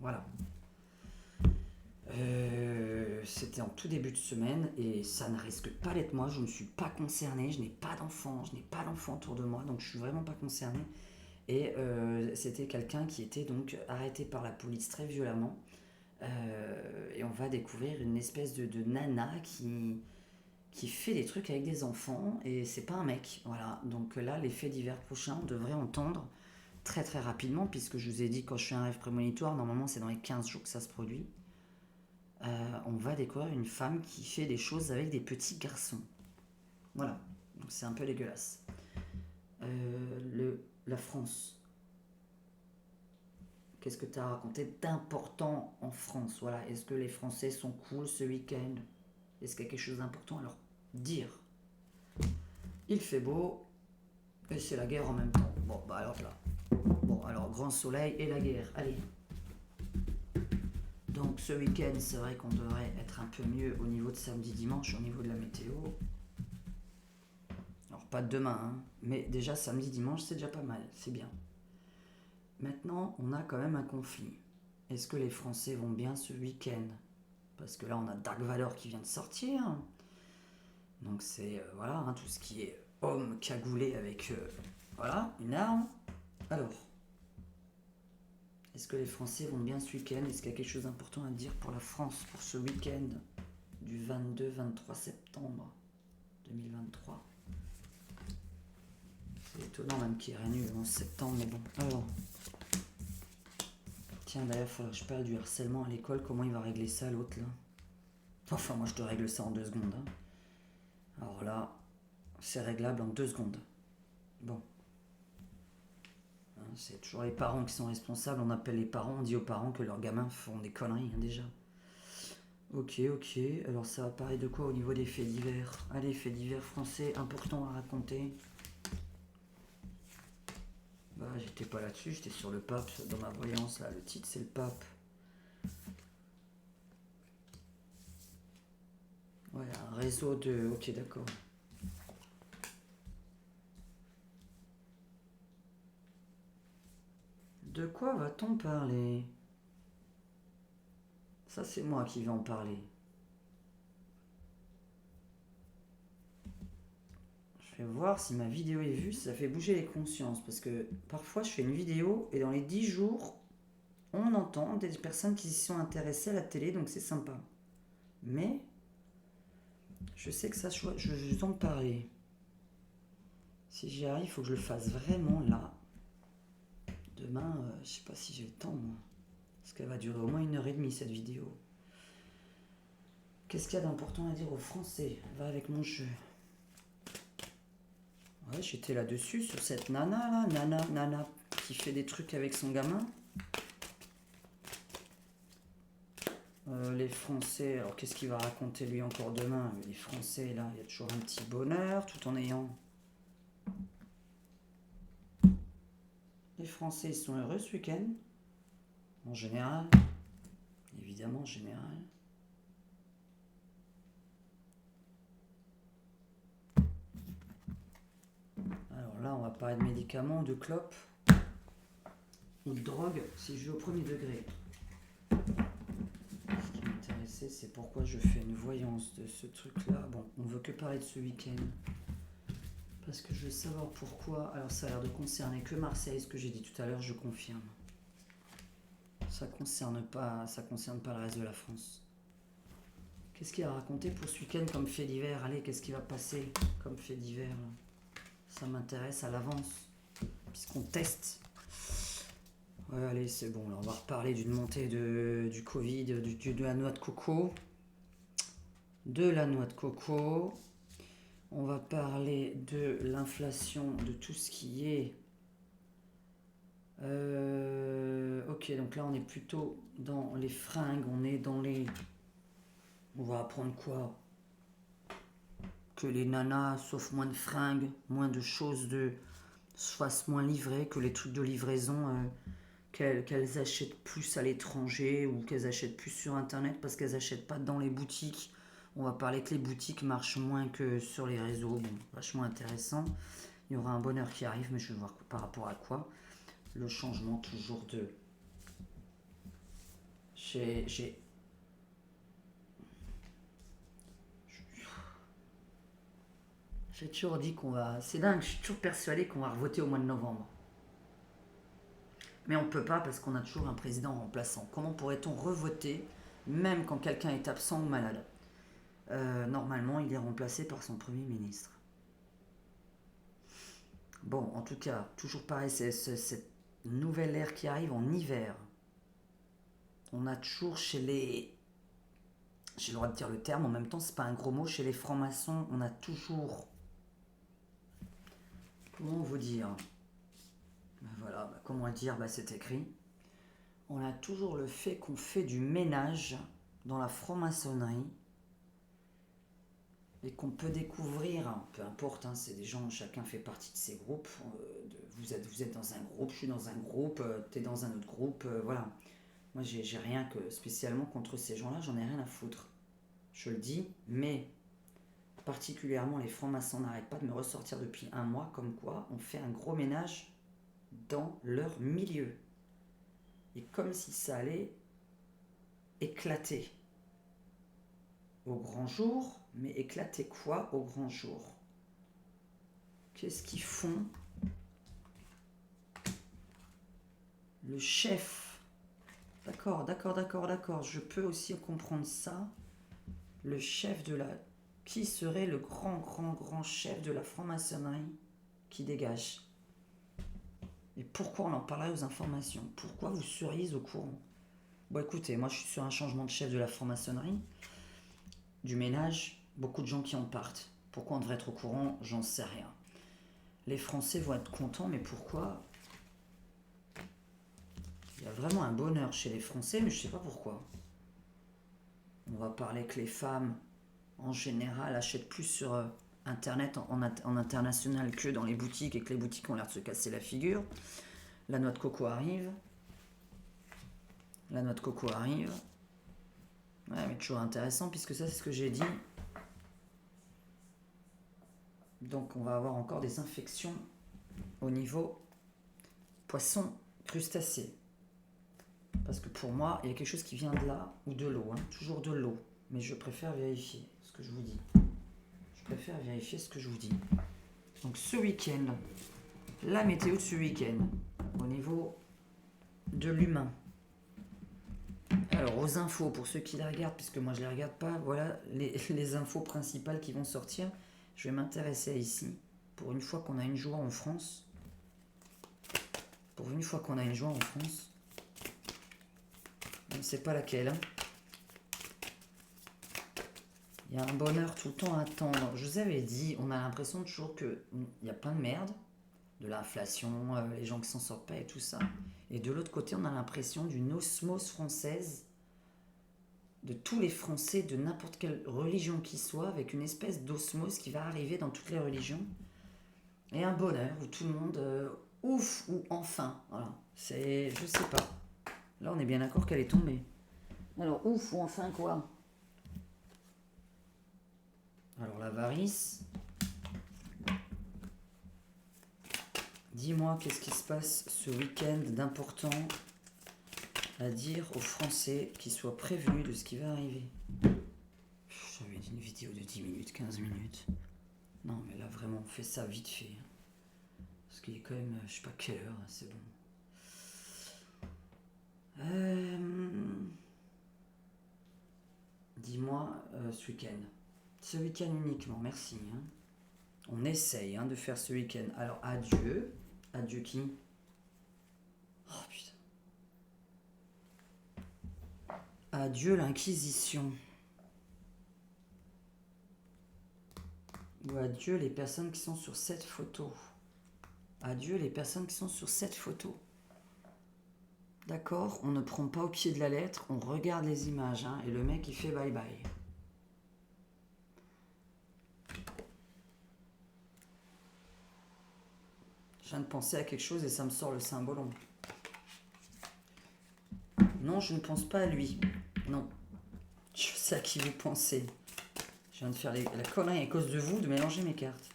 Voilà. c'était en tout début de semaine et ça ne risque pas d'être moi. Je ne suis pas concernée, je n'ai pas d'enfant, je n'ai pas d'enfant autour de moi, donc je suis vraiment pas concernée. Et c'était quelqu'un qui était donc arrêté par la police très violemment. Et on va découvrir une espèce de nana qui fait des trucs avec des enfants et c'est pas un mec. Voilà, donc là, les faits divers prochains, on devrait entendre très très rapidement, puisque je vous ai dit quand je fais un rêve prémonitoire, normalement c'est dans les 15 jours que ça se produit. On va découvrir une femme qui fait des choses avec des petits garçons. Voilà, donc c'est un peu dégueulasse. La France. Qu'est-ce que tu as raconté d'important en France? Voilà, est-ce que les Français sont cool ce week-end? Est-ce qu'il y a quelque chose d'important à leur dire? Il fait beau et c'est la guerre en même temps. Bon, bah alors là. Bon, alors grand soleil et la guerre. Allez. Donc ce week-end, c'est vrai qu'on devrait être un peu mieux au niveau de samedi-dimanche, au niveau de la météo. Alors pas de demain, hein, mais déjà samedi-dimanche, c'est déjà pas mal, c'est bien. Maintenant, on a quand même un conflit. Est-ce que les Français vont bien ce week-end? Parce que là, on a Dark Vador qui vient de sortir. Donc c'est voilà, hein, tout ce qui est homme cagoulé avec voilà, une arme. Alors, est-ce que les Français vont bien ce week-end? Est-ce qu'il y a quelque chose d'important à dire pour la France pour ce week-end du 22-23 septembre 2023? C'est étonnant même qu'il y ait rien eu en septembre, mais bon. Alors, tiens, d'ailleurs, il faudrait que je parle du harcèlement à l'école. Comment il va régler ça, l'autre, là? Enfin, moi, je te règle ça en 2 secondes. Hein. Alors là, c'est réglable en 2 secondes. Bon. Hein, c'est toujours les parents qui sont responsables. On appelle les parents, on dit aux parents que leurs gamins font des conneries, hein, déjà. Ok, ok. Alors, ça va parler de quoi au niveau des faits divers? Allez, faits divers français importants à raconter. Bah, j'étais pas là-dessus, j'étais sur le pape dans ma voyance, là. Le titre, c'est le pape. Ouais, un réseau de... Ok, d'accord. De quoi va-t-on parler? Ça, c'est moi qui vais en parler. Je vais voir si ma vidéo est vue, si ça fait bouger les consciences. Parce que parfois, je fais une vidéo et dans les 10 jours, on entend des personnes qui s'y sont intéressées à la télé, donc c'est sympa. Mais, je sais que ça, je vais en parler. Si j'y arrive, il faut que je le fasse vraiment là. Demain, je sais pas si j'ai le temps, moi. Parce qu'elle va durer au moins 1h30 cette vidéo. Qu'est-ce qu'il y a d'important à dire aux Français? Va avec mon jeu. Ouais, j'étais là-dessus, sur cette nana là, nana, qui fait des trucs avec son gamin. Les Français, alors qu'est-ce qu'il va raconter lui encore demain? Les Français, là, il y a toujours un petit bonheur, tout en ayant... Les Français, ils sont heureux ce week-end, en général. Évidemment, en général. Alors là, on va parler de médicaments, de clopes ou de drogue, si je vais au premier degré. Ce qui m'intéressait, c'est pourquoi je fais une voyance de ce truc-là. Bon, on veut que parler de ce week-end. Parce que je veux savoir pourquoi. Alors ça a l'air de concerner que Marseille, ce que j'ai dit tout à l'heure, je confirme. Ça concerne pas le reste de la France. Qu'est-ce qu'il a raconté pour ce week-end comme fait divers? Allez, qu'est-ce qui va passer comme fait divers? Ça m'intéresse à l'avance, puisqu'on teste. Ouais, allez, c'est bon. Là, on va reparler d'une montée du Covid, de la noix de coco. De la noix de coco. On va parler de l'inflation, de tout ce qui est... ok, donc là on est plutôt dans les fringues, on est dans les... On va apprendre quoi? Que les nanas sauf moins de fringues, moins de choses de... se fassent moins livrer, que les trucs de livraison, qu'elles achètent plus à l'étranger ou qu'elles achètent plus sur internet parce qu'elles achètent pas dans les boutiques. On va parler que les boutiques marchent moins que sur les réseaux, bon, vachement intéressant. Il y aura un bonheur qui arrive, mais je vais voir par rapport à quoi. Le changement toujours de... J'ai J'ai toujours dit qu'on va... C'est dingue, je suis toujours persuadé qu'on va revoter au mois de novembre. Mais on ne peut pas parce qu'on a toujours un président remplaçant. Comment pourrait-on revoter même quand quelqu'un est absent ou malade? Normalement, il est remplacé par son Premier ministre. Bon, en tout cas, toujours pareil, c'est cette nouvelle ère qui arrive en hiver. On a toujours chez les... J'ai le droit de dire le terme, en même temps, c'est pas un gros mot. Chez les francs-maçons, on a toujours... Comment vous dire? Voilà, comment le dire? C'est écrit. On a toujours le fait qu'on fait du ménage dans la franc-maçonnerie et qu'on peut découvrir, peu importe, hein, c'est des gens, chacun fait partie de ces groupes. Vous êtes dans un groupe, je suis dans un groupe, tu es dans un autre groupe, voilà. Moi, j'ai rien que spécialement contre ces gens-là, j'en ai rien à foutre. Je le dis, mais particulièrement les francs-maçons n'arrêtent pas de me ressortir depuis un mois, comme quoi on fait un gros ménage dans leur milieu. Et comme si ça allait éclater au grand jour, mais éclater quoi au grand jour? Qu'est-ce qu'ils font? Le chef. D'accord, je peux aussi comprendre ça. Le chef de la... Qui serait le grand chef de la franc-maçonnerie qui dégage? Et pourquoi on en parlerait aux informations? Pourquoi vous seriez au courant? Bon, écoutez, moi je suis sur un changement de chef de la franc-maçonnerie. Du ménage, beaucoup de gens qui en partent. Pourquoi on devrait être au courant? J'en sais rien. Les Français vont être contents, mais pourquoi? Il y a vraiment un bonheur chez les Français, mais je ne sais pas pourquoi. On va parler que les femmes, en général, achètent plus sur Internet en international que dans les boutiques et que les boutiques ont l'air de se casser la figure. La noix de coco arrive. Ouais, mais toujours intéressant puisque ça, c'est ce que j'ai dit. Donc, on va avoir encore des infections au niveau poisson crustacés. Parce que pour moi, il y a quelque chose qui vient de là ou de l'eau. Toujours de l'eau. Mais je préfère vérifier ce que je vous dis. Donc ce week-end, la météo de ce week-end, au niveau de l'humain. Alors aux infos, pour ceux qui la regardent, puisque moi je ne les regarde pas, voilà les infos principales qui vont sortir. Je vais m'intéresser à ici. Pour une fois qu'on a une joie en France. On ne sait pas laquelle. Hein. Il y a un bonheur tout le temps à attendre. Je vous avais dit, on a l'impression toujours qu'il y a plein de merde. De l'inflation, les gens qui s'en sortent pas et tout ça. Et de l'autre côté, on a l'impression d'une osmose française de tous les Français, de n'importe quelle religion qu'ils soient, avec une espèce d'osmose qui va arriver dans toutes les religions. Et un bonheur où tout le monde, ouf ou enfin. Voilà. C'est, je sais pas. Là, on est bien d'accord qu'elle est tombée. Alors, ouf ou enfin quoi? Alors, l'avarice. Dis-moi, qu'est-ce qui se passe ce week-end d'important à dire aux Français qu'ils soient prévenus de ce qui va arriver? J'avais dit une vidéo de 10 minutes, 15 minutes. Non, mais là, vraiment, on fait ça vite fait. Parce qu'il est quand même, je sais pas quelle heure, c'est bon. Dis-moi, ce week-end. Ce week-end uniquement, merci. Hein. On essaye de faire ce week-end. Alors, adieu. Adieu qui? Oh putain. Adieu l'Inquisition. Ou adieu les personnes qui sont sur cette photo. D'accord, on ne prend pas au pied de la lettre, on regarde les images, et le mec il fait bye bye. Je viens de penser à quelque chose et ça me sort le cymbolon. Non, je ne pense pas à lui. Non. Je sais à qui vous pensez. Je viens de faire la connerie à cause de vous de mélanger mes cartes.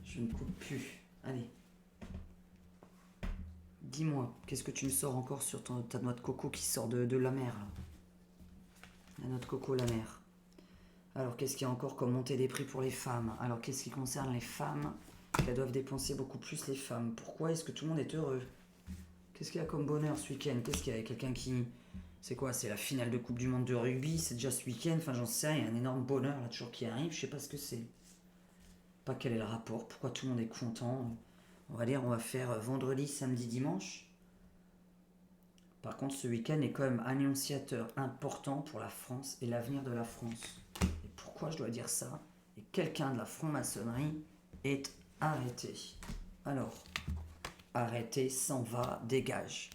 Je ne coupe plus. Allez. Dis-moi, qu'est-ce que tu me sors encore sur ta noix de coco qui sort de la mer là? La noix de coco, la mer. Alors, qu'est-ce qu'il y a encore comme montée des prix pour les femmes? Alors, qu'est-ce qui concerne les femmes? Qu'elles doivent dépenser beaucoup plus les femmes. Pourquoi est-ce que tout le monde est heureux? Qu'est-ce qu'il y a comme bonheur ce week-end? Qu'est-ce qu'il y a? Quelqu'un qui... C'est quoi? C'est la finale de Coupe du Monde de rugby? C'est déjà ce week-end? Enfin, j'en sais rien. Il y a un énorme bonheur là toujours qui arrive. Je sais pas ce que c'est. Pas quel est le rapport. Pourquoi tout le monde est content? On va dire, on va faire vendredi, samedi, dimanche. Par contre, ce week-end est quand même annonciateur important pour la France et l'avenir de la France. Et pourquoi je dois dire ça? Et quelqu'un de la franc-maçonnerie est arrêté. Alors, arrêté, s'en va, dégage.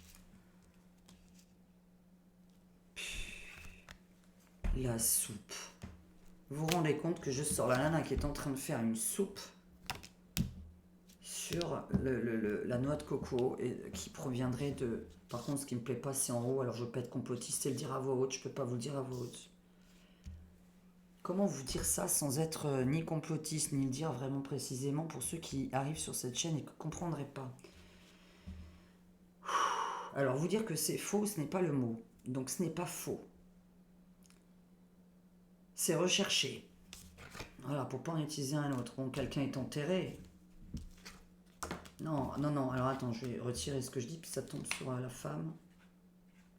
La soupe. Vous vous rendez compte que je sors la nana qui est en train de faire une soupe sur la noix de coco et qui proviendrait de... Par contre, ce qui me plaît pas, c'est en haut. Alors, je peux pas être complotiste et le dire à voix haute. Je peux pas vous le dire à voix haute. Comment vous dire ça sans être ni complotiste, ni le dire vraiment précisément pour ceux qui arrivent sur cette chaîne et qui ne comprendraient pas? Alors, vous dire que c'est faux, ce n'est pas le mot. Donc, ce n'est pas faux. C'est recherché. Voilà, pour pas en utiliser un autre. Bon, quelqu'un est enterré. Non, non, non. Alors, attends, je vais retirer ce que je dis, puis ça tombe sur la femme.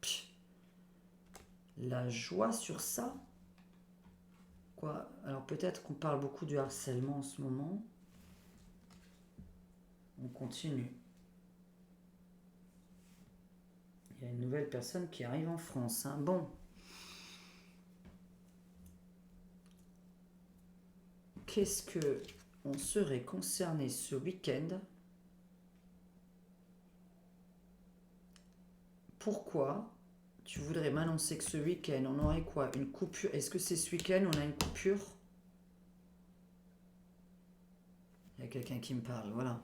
Pff. La joie sur ça? Quoi? Alors, peut-être qu'on parle beaucoup du harcèlement en ce moment. On continue. Il y a une nouvelle personne qui arrive en France. Hein. Bon. Qu'est-ce que on serait concerné ce week-end? Pourquoi tu voudrais m'annoncer que ce week-end on aurait quoi? Une coupure? Est-ce que c'est ce week-end on a une coupure? Il y a quelqu'un qui me parle, voilà.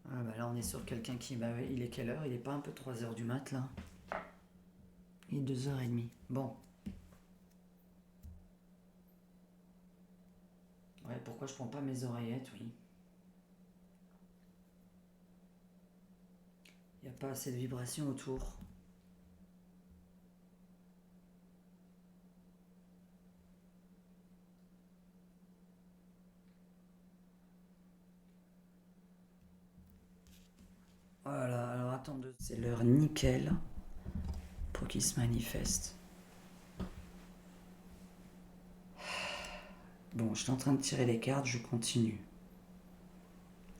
Ah bah là on est sur quelqu'un qui... Bah oui, il est quelle heure? Il est pas un peu 3h du mat là? Il est 2h30. Bon. Ouais, pourquoi je prends pas mes oreillettes, oui. Il n'y a pas assez de vibrations autour. Voilà, alors attendez. C'est l'heure nickel pour qu'il se manifeste. Bon, je suis en train de tirer les cartes, je continue.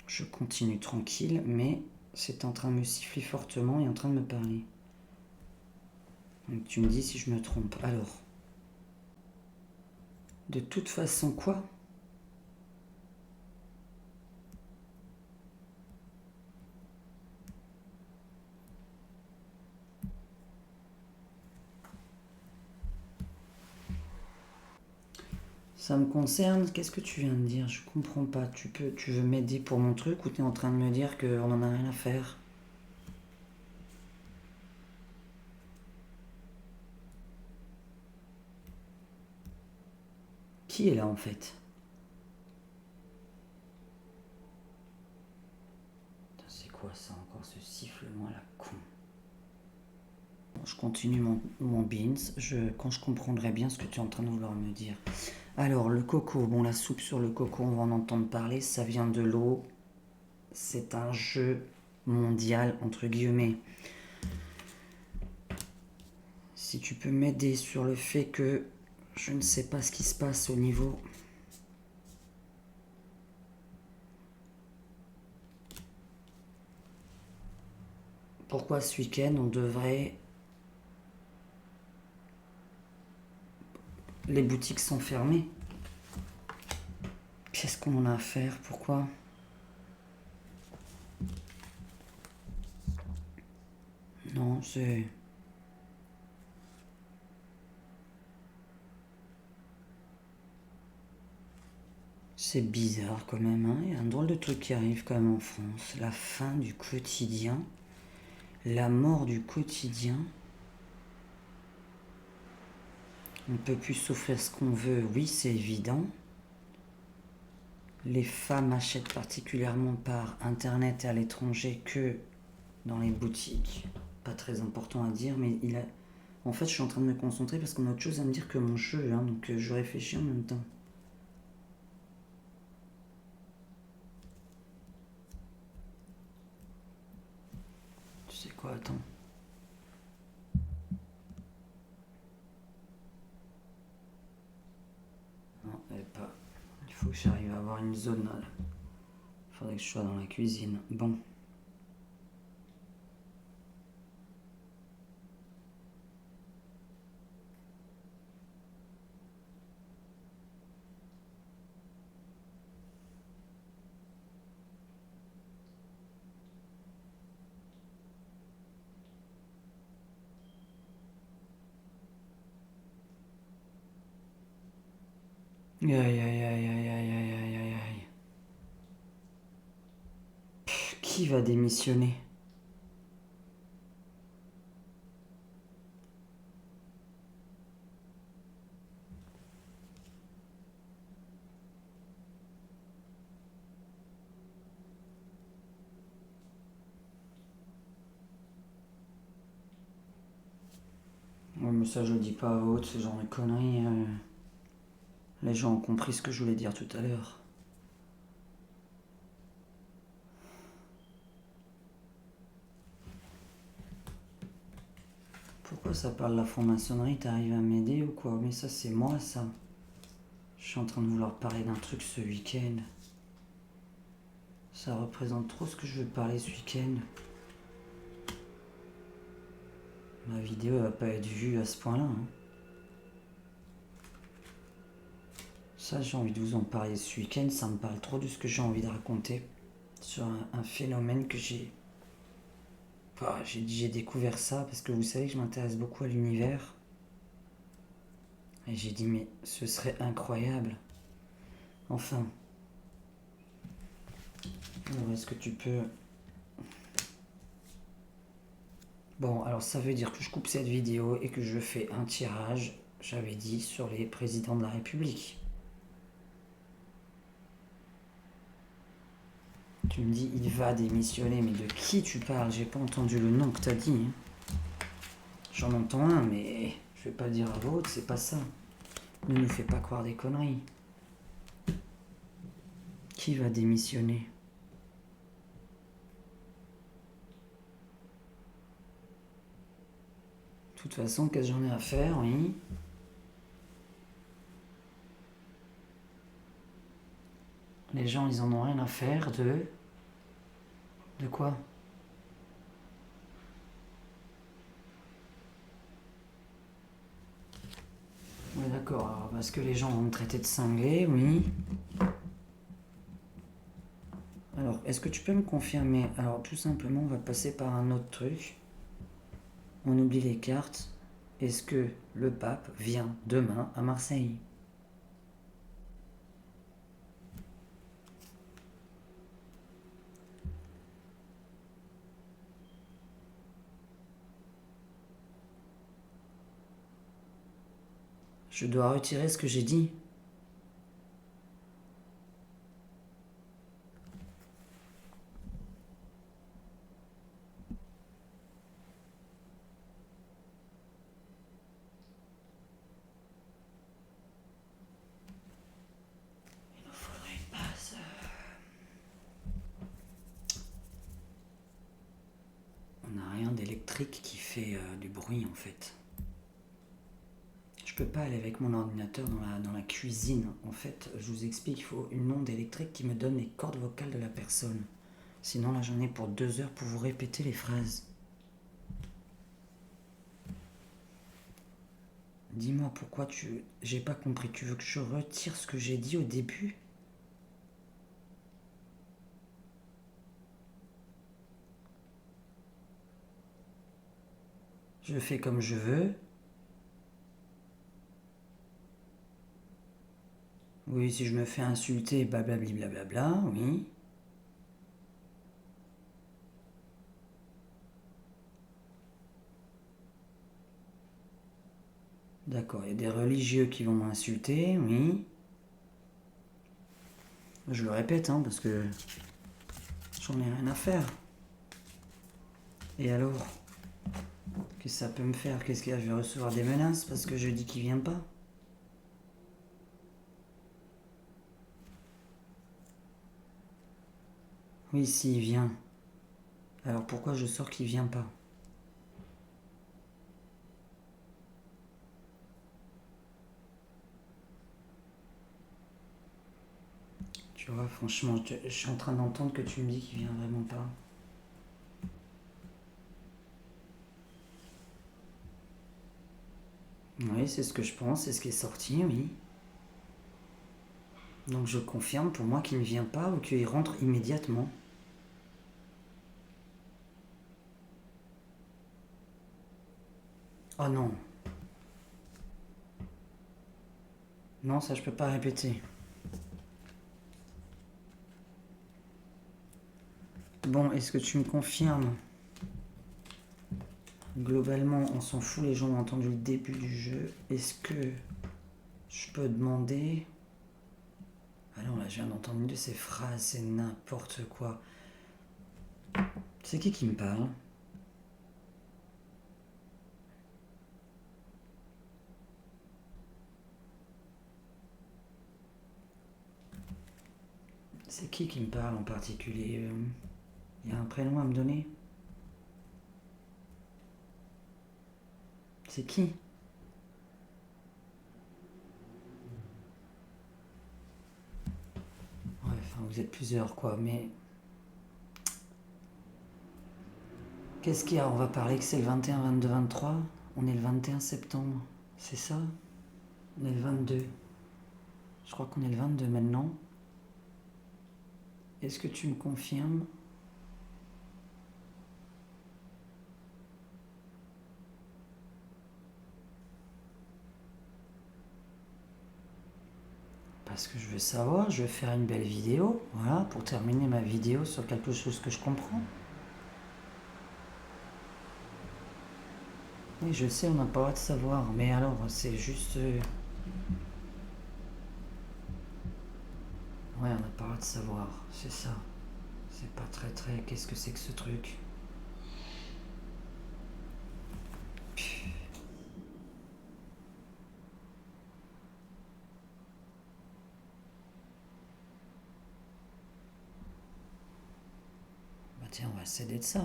Je continue tranquille, mais c'est en train de me siffler fortement et en train de me parler. Donc tu me dis si je me trompe. Alors, de toute façon, quoi? Ça me concerne, qu'est-ce que tu viens de dire? Je comprends pas. Tu veux m'aider pour mon truc ou t'es en train de me dire qu'on en a rien à faire? Qui est là en fait? C'est quoi ça encore, ce sifflement à la con? Bon, je continue mon beans, quand je comprendrai bien ce que tu es en train de vouloir me dire. Alors, le coco, bon, la soupe sur le coco, on va en entendre parler, ça vient de l'eau. C'est un jeu mondial, entre guillemets. Si tu peux m'aider sur le fait que je ne sais pas ce qui se passe au niveau... Pourquoi ce week-end on devrait... Les boutiques sont fermées. Qu'est-ce qu'on en a à faire? Pourquoi? Non, c'est... C'est bizarre quand même, hein. Il y a un drôle de truc qui arrive quand même en France. La fin du quotidien. La mort du quotidien. On ne peut plus s'offrir ce qu'on veut, oui, c'est évident. Les femmes achètent particulièrement par internet et à l'étranger que dans les boutiques. Pas très important à dire, mais En fait, je suis en train de me concentrer parce qu'on a autre chose à me dire que mon cheveu, hein, donc je réfléchis en même temps. Tu sais quoi, attends. Non, elle est pas. Il faut que j'arrive à avoir une zone là. Faudrait que je sois dans la cuisine. Bon. Aïe aïe aïe aïe aïe aïe aïe aïe aïe. Qui va démissionner? Ouais, mais ça je le dis pas à haute, ce genre de conneries. Les gens ont compris ce que je voulais dire tout à l'heure. Pourquoi ça parle de la franc-maçonnerie? T'arrives à m'aider ou quoi? Mais ça c'est moi ça. Je suis en train de vouloir parler d'un truc ce week-end. Ça représente trop ce que je veux parler ce week-end. Ma vidéo va pas être vue à ce point-là. Hein. Ça, j'ai envie de vous en parler ce week-end. Ça me parle trop de ce que j'ai envie de raconter sur un phénomène que j'ai. J'ai découvert ça parce que vous savez que je m'intéresse beaucoup à l'univers. Et j'ai dit, mais ce serait incroyable. Enfin. Alors, est-ce que tu peux. Bon, alors ça veut dire que je coupe cette vidéo et que je fais un tirage, j'avais dit, sur les présidents de la République. Tu me dis, il va démissionner, mais de qui tu parles? J'ai pas entendu le nom que t'as dit. Hein. J'en entends un, mais je vais pas le dire à l'autre, c'est pas ça. Ne nous fais pas croire des conneries. Qui va démissionner? De toute façon, qu'est-ce que j'en ai à faire, oui? Les gens, ils en ont rien à faire de... De quoi? Oui, d'accord. Alors, parce que les gens vont me traiter de cinglé, oui. Alors, est-ce que tu peux me confirmer? Alors, tout simplement, on va passer par un autre truc. On oublie les cartes. Est-ce que le pape vient demain à Marseille? Je dois retirer ce que j'ai dit. Il nous faudrait une base. On n'a rien d'électrique qui fait du bruit en fait. Je peux pas aller avec mon ordinateur dans la cuisine. En fait, je vous explique, il faut une onde électrique qui me donne les cordes vocales de la personne. Sinon, là, j'en ai pour 2 heures pour vous répéter les phrases. Dis-moi pourquoi tu... J'ai pas compris. Tu veux que je retire ce que j'ai dit au début? Je fais comme je veux. Oui, si je me fais insulter, blablabli, blablabla, oui. D'accord, il y a des religieux qui vont m'insulter, oui. Je le répète, hein, parce que j'en ai rien à faire. Et alors? Qu'est-ce que ça peut me faire? Qu'est-ce qu'il y a? Je vais recevoir des menaces parce que je dis qu'il vient pas. Oui, si, il vient. Alors pourquoi je sors qu'il vient pas? Tu vois, franchement, je suis en train d'entendre que tu me dis qu'il vient vraiment pas. Oui, c'est ce que je pense, c'est ce qui est sorti, oui. Donc je confirme pour moi qu'il ne vient pas ou qu'il rentre immédiatement. Oh non. Non, ça je peux pas répéter. Bon, est-ce que tu me confirmes? Globalement, on s'en fout, les gens ont entendu le début du jeu. Est-ce que je peux demander... Ah non, là, je viens d'entendre une de ces phrases, c'est n'importe quoi. C'est qui me parle? C'est qui me parle en particulier? Il y a un prénom à me donner? C'est qui? Ouais, enfin, vous êtes plusieurs, quoi, mais... Qu'est-ce qu'il y a? On va parler que c'est le 21, 22, 23. On est le 21 septembre. C'est ça? On est le 22. Je crois qu'on est le 22 maintenant. Est-ce que tu me confirmes? Parce que je veux savoir, je vais faire une belle vidéo, voilà, pour terminer ma vidéo sur quelque chose que je comprends. Oui, je sais, on n'a pas le droit de savoir, mais alors, c'est juste... Ouais, on n'a pas le droit de savoir, c'est ça. C'est pas très... Qu'est-ce que c'est que ce truc? Bah tiens, on va s'aider de ça.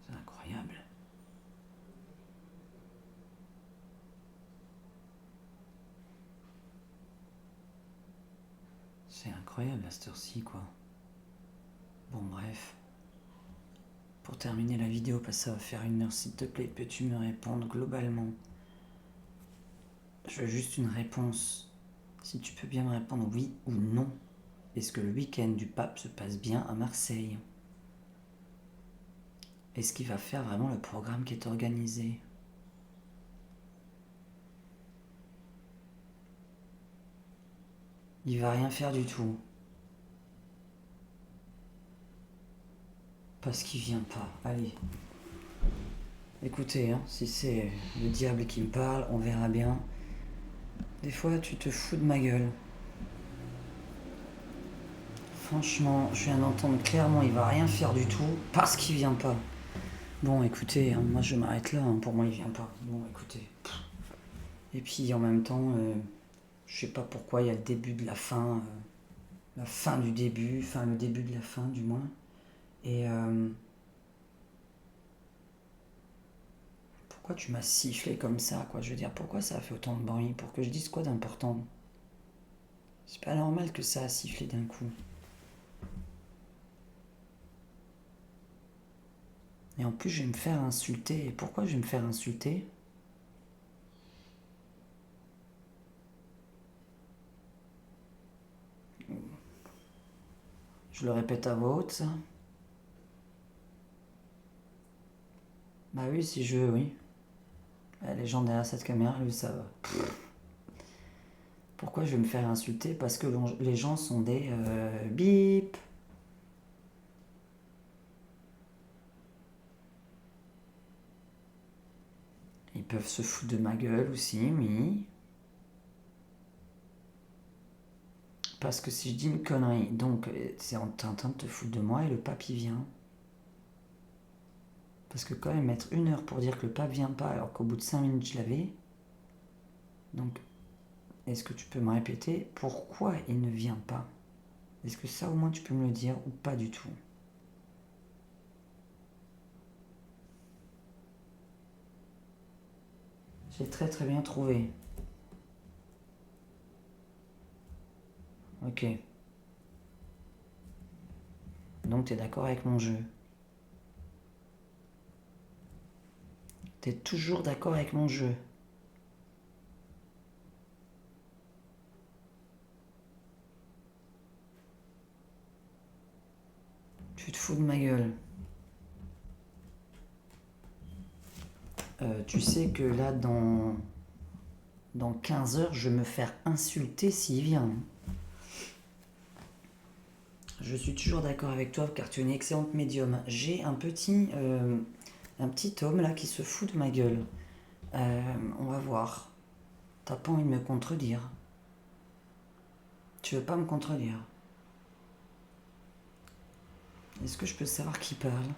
C'est incroyable. C'est incroyable à cette heure-ci, quoi. Bon, bref. Pour terminer la vidéo, parce que ça va faire 1 heure, s'il te plaît, peux-tu me répondre globalement? Je veux juste une réponse. Si tu peux bien me répondre oui ou non. Est-ce que le week-end du pape se passe bien à Marseille? Est-ce qu'il va faire vraiment le programme qui est organisé? Il va rien faire du tout. Parce qu'il vient pas. Allez. Écoutez, hein, si c'est le diable qui me parle, on verra bien. Des fois, tu te fous de ma gueule. Franchement, je viens d'entendre clairement, il va rien faire du tout parce qu'il vient pas. Bon, écoutez, hein, moi je m'arrête là. Hein, pour moi, il vient pas. Bon, écoutez. Et puis en même temps, je sais pas pourquoi il y a le début de la fin du début, enfin le début de la fin du moins. Et pourquoi tu m'as sifflé comme ça, quoi? Je veux dire, pourquoi ça a fait autant de bruit? Pour que je dise quoi d'important? C'est pas normal que ça a sifflé d'un coup. Et en plus, je vais me faire insulter. Et pourquoi je vais me faire insulter? Je le répète à voix haute, ça? Bah oui, si je veux, oui. Les gens derrière cette caméra, ils le savent. Pourquoi je vais me faire insulter? Parce que les gens sont des bip. Ils peuvent se foutre de ma gueule aussi, oui. Parce que si je dis une connerie, donc c'est en train de te foutre de moi et le pape il vient. Parce que quand même mettre 1 heure pour dire que le pape vient pas alors qu'au bout de 5 minutes je l'avais. Donc, est-ce que tu peux me répéter pourquoi il ne vient pas? Est-ce que ça au moins tu peux me le dire ou pas du tout? J'ai très très bien trouvé. Ok. Donc t'es d'accord avec mon jeu? T'es toujours d'accord avec mon jeu? Tu te fous de ma gueule. Tu sais que là, dans 15 heures, je vais me faire insulter s'il vient. Je suis toujours d'accord avec toi car tu es une excellente médium. J'ai un petit homme là qui se fout de ma gueule. On va voir. T'as pas envie de me contredire? Tu veux pas me contredire? Est-ce que je peux savoir qui parle?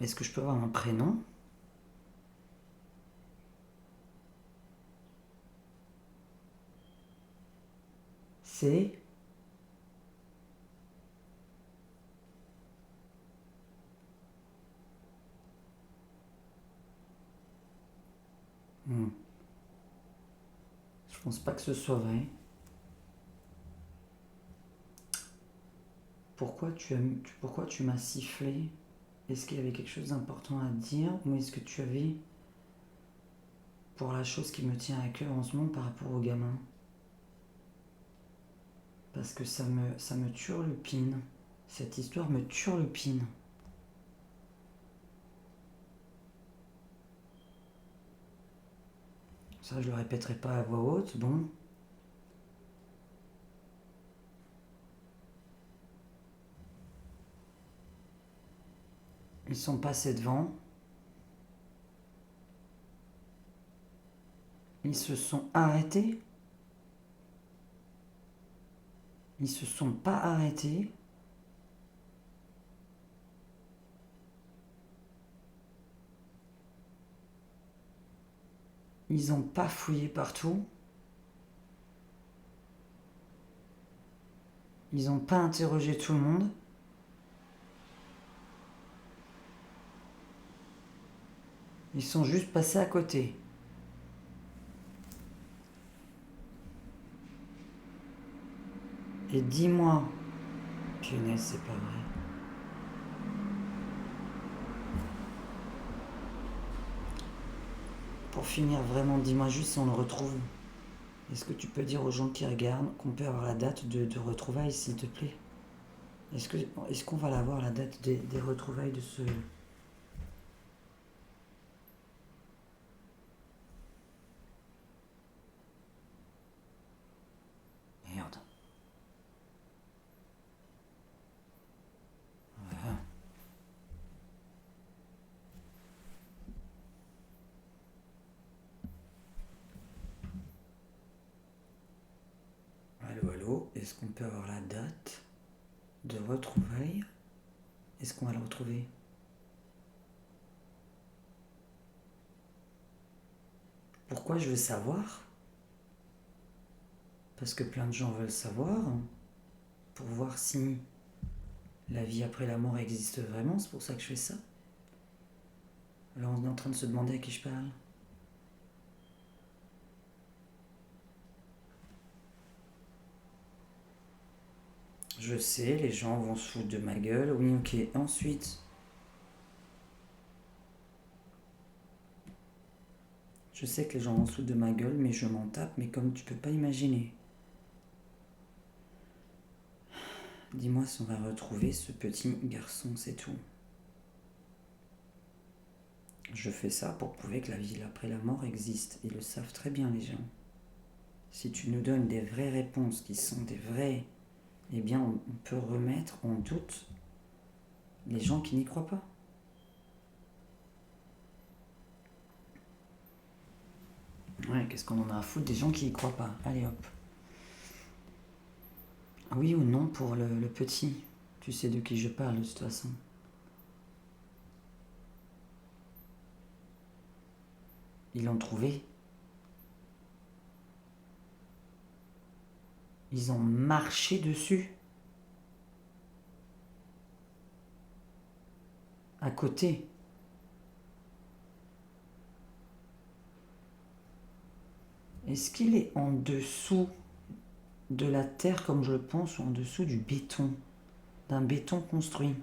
Est-ce que je peux avoir un prénom? C'est... Je pense pas que ce soit vrai. Pourquoi tu m'as sifflé? Est-ce qu'il y avait quelque chose d'important à dire ou est-ce que tu avais pour la chose qui me tient à cœur en ce moment par rapport au gamin? Parce que ça me turlupine. Cette histoire me turlupine. Ça, je le répéterai pas à voix haute, bon. Ils sont passés devant. Ils se sont arrêtés. Ils se sont pas arrêtés. Ils ont pas fouillé partout. Ils ont pas interrogé tout le monde. Ils sont juste passés à côté. Et dis-moi, punaise, c'est pas vrai. Pour finir, vraiment, dis-moi juste si on le retrouve. Est-ce que tu peux dire aux gens qui regardent qu'on peut avoir la date de retrouvailles, s'il te plaît? Est-ce qu'on va l'avoir, la date des retrouvailles de ce... Merde. Voilà. Allô, allô, est-ce qu'on peut avoir la date de retrouvailles? Est-ce qu'on va le retrouver? Pourquoi je veux savoir? Parce que plein de gens veulent savoir. Pour voir si la vie après la mort existe vraiment, c'est pour ça que je fais ça. Alors on est en train de se demander à qui je parle. Je sais, les gens vont se foutre de ma gueule. Oui, ok. Ensuite, je sais que les gens vont se foutre de ma gueule, mais je m'en tape, mais comme tu peux pas imaginer. Dis-moi si on va retrouver ce petit garçon, c'est tout. Je fais ça pour prouver que la vie après la mort existe. Ils le savent très bien, les gens. Si tu nous donnes des vraies réponses qui sont des vraies, eh bien on peut remettre en doute les gens qui n'y croient pas. Ouais, qu'est-ce qu'on en a à foutre des gens qui y croient pas? Allez hop. Oui ou non pour le petit? Tu sais de qui je parle de toute façon. Ils l'ont trouvé. Ils ont marché dessus. À côté. Est-ce qu'il est en dessous de la terre comme je le pense ou en dessous du béton? D'un béton construit?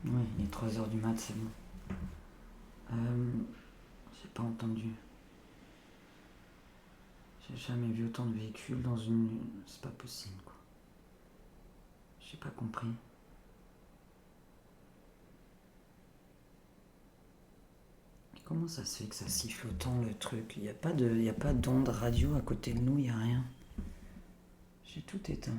Ouais, il est 3 heures du mat, c'est bon. J'ai pas entendu. J'ai jamais vu autant de véhicules dans une... C'est pas possible, quoi. J'ai pas compris. Comment ça se fait que ça siffle autant le truc? Il n'y a pas d'onde radio à côté de nous, il n'y a rien. J'ai tout éteint.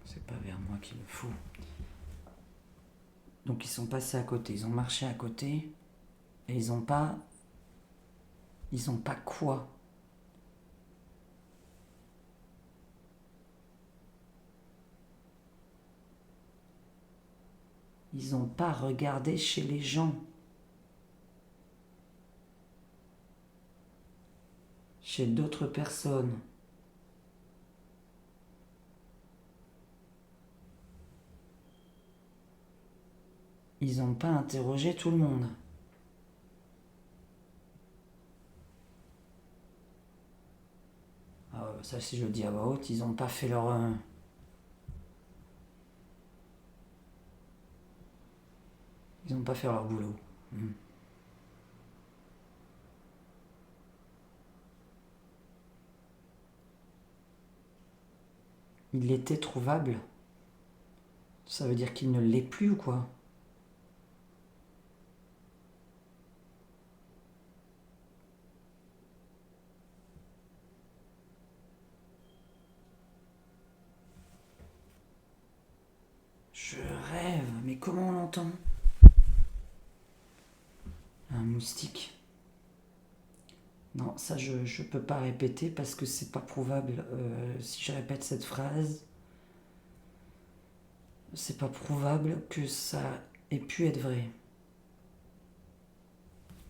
C'est pas vers moi qu'il le faut. Donc ils sont passés à côté, ils ont marché à côté et ils ont pas... Ils ont pas quoi? Ils ont pas regardé chez les gens. Chez d'autres personnes. Ils n'ont pas interrogé tout le monde. Ah ouais, ça si je le dis à voix haute, ils n'ont pas fait leur... Ils n'ont pas fait leur boulot. Il était trouvable. Ça veut dire qu'il ne l'est plus ou quoi? Je rêve, mais comment on l'entend? Un moustique. Non, ça je peux pas répéter parce que c'est pas prouvable. Si je répète cette phrase, c'est pas prouvable que ça ait pu être vrai.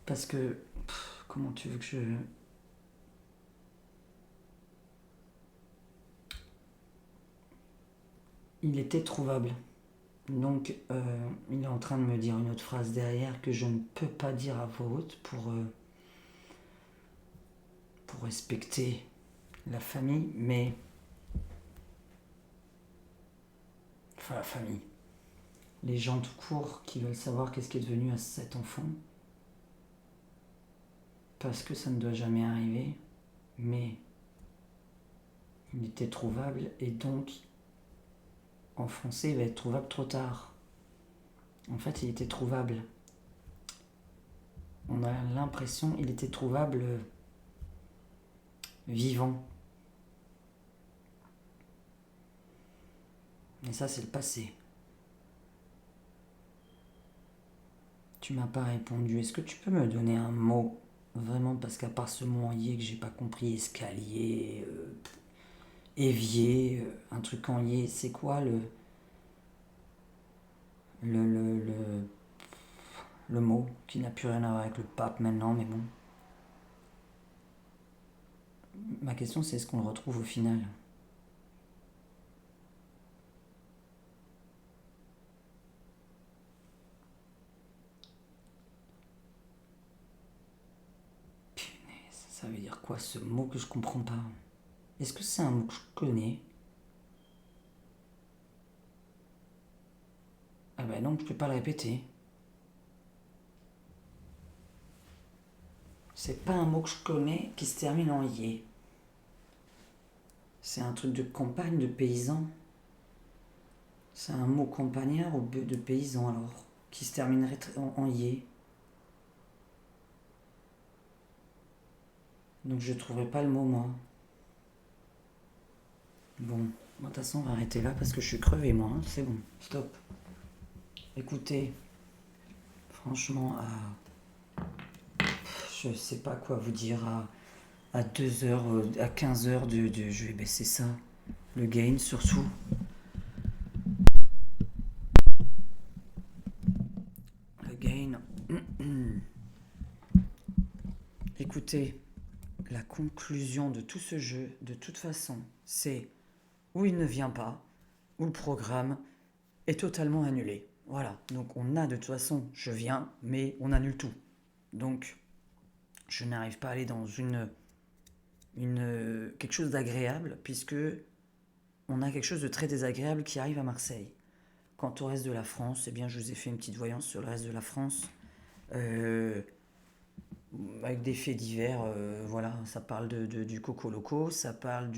Parce que... comment tu veux que je... Il était trouvable. Donc, il est en train de me dire une autre phrase derrière que je ne peux pas dire à voix haute pour respecter la famille, mais... Enfin, la famille. Les gens tout court qui veulent savoir qu'est-ce qui est devenu à cet enfant. Parce que ça ne doit jamais arriver, mais il était trouvable et donc en français il va être trouvable trop tard. En fait il était trouvable. On a l'impression qu'il était trouvable vivant. Et ça c'est le passé. Tu m'as pas répondu. Est-ce que tu peux me donner un mot? Vraiment, parce qu'à part ce mot en yé que j'ai pas compris, escalier, évier, un truc en yé, c'est quoi le, le, le, le mot qui n'a plus rien à voir avec le pape maintenant, mais bon. Ma question c'est est-ce qu'on le retrouve au final? Punaise, ça veut dire quoi ce mot que je comprends pas? Est-ce que c'est un mot que je connais? Ah bah non, je peux pas le répéter. C'est pas un mot que je connais qui se termine en yé. C'est un truc de campagne, de paysan. C'est un mot campagnard ou de paysan alors? qui se terminerait en yé. Donc je trouverai pas le mot moi. Bon, de toute façon on va arrêter là parce que je suis crevé moi, hein. C'est bon, stop. Écoutez, franchement, je sais pas quoi vous dire, à 2 heures, à 15 heures je vais baisser ça. Le gain surtout. Le gain. Écoutez, la conclusion de tout ce jeu, de toute façon, c'est ou il ne vient pas, ou le programme est totalement annulé. Voilà, donc on a de toute façon, je viens, mais on annule tout. Donc, je n'arrive pas à aller dans quelque chose d'agréable, puisque on a quelque chose de très désagréable qui arrive à Marseille. Quant au reste de la France, eh bien, je vous ai fait une petite voyance sur le reste de la France. Euh, Avec des faits divers, voilà, ça parle du Coco Loco, ça parle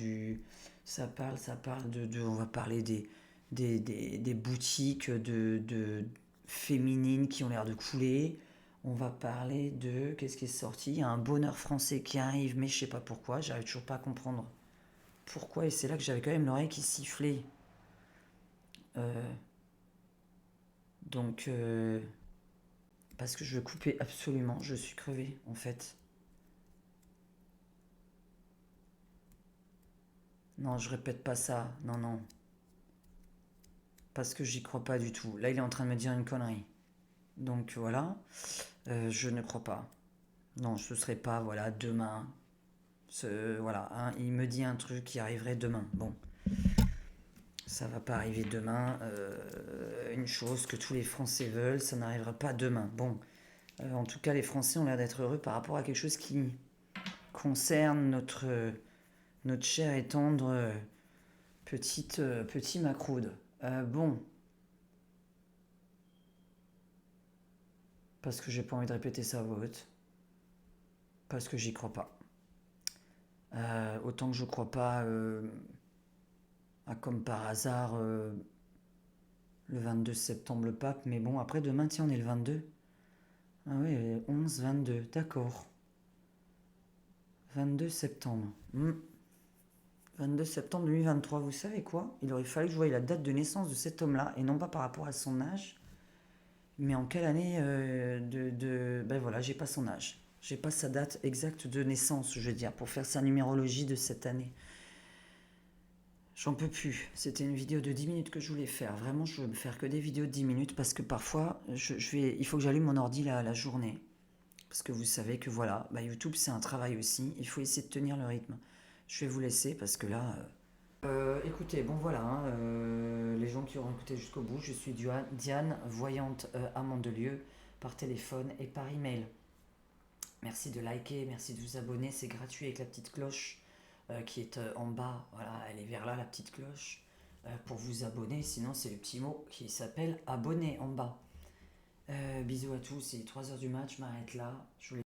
on va parler des boutiques de féminines qui ont l'air de couler. On va parler de, qu'est-ce qui est sorti? Il y a un bonheur français qui arrive, mais je sais pas pourquoi, j'arrive toujours pas à comprendre pourquoi, et c'est là que j'avais quand même l'oreille qui sifflait. Euh, donc, parce que je veux couper absolument, je suis crevé en fait. Non, je répète pas ça. Non, non. Parce que j'y crois pas du tout. Là, il est en train de me dire une connerie. Donc voilà. Je ne crois pas. Non, ce serait pas, voilà, demain. Voilà, hein, il me dit un truc qui arriverait demain. Bon, ça va pas arriver demain. Une chose que tous les Français veulent, ça n'arrivera pas demain. Bon, en tout cas, les Français ont l'air d'être heureux par rapport à quelque chose qui concerne notre cher et tendre petit Macroude. Bon, parce que j'ai pas envie de répéter ça à voix haute, parce que j'y crois pas. Autant que je crois pas à comme par hasard le 22 septembre le pape, mais bon, après demain, tiens, on est le 22. Ah oui, 11, 22, d'accord. 22 septembre. 22 septembre 2023, vous savez quoi? Il aurait fallu que je voie la date de naissance de cet homme-là, et non pas par rapport à son âge, mais en quelle année Ben voilà, j'ai pas son âge. J'ai pas sa date exacte de naissance, je veux dire, pour faire sa numérologie de cette année. J'en peux plus. C'était une vidéo de 10 minutes que je voulais faire. Vraiment, je veux me faire que des vidéos de 10 minutes parce que parfois, il faut que j'allume mon ordi la journée. Parce que vous savez que voilà, bah, YouTube c'est un travail aussi. Il faut essayer de tenir le rythme. Je vais vous laisser parce que là. Écoutez, bon voilà, hein, les gens qui auront écouté jusqu'au bout, je suis Diane, voyante à Mandelieu, par téléphone et par email. Merci de liker, merci de vous abonner, c'est gratuit avec la petite cloche qui est en bas. Voilà, elle est vers là, la petite cloche, pour vous abonner. Sinon, c'est le petit mot qui s'appelle abonner en bas. Bisous à tous, c'est 3 heures du match, je m'arrête là. Je vous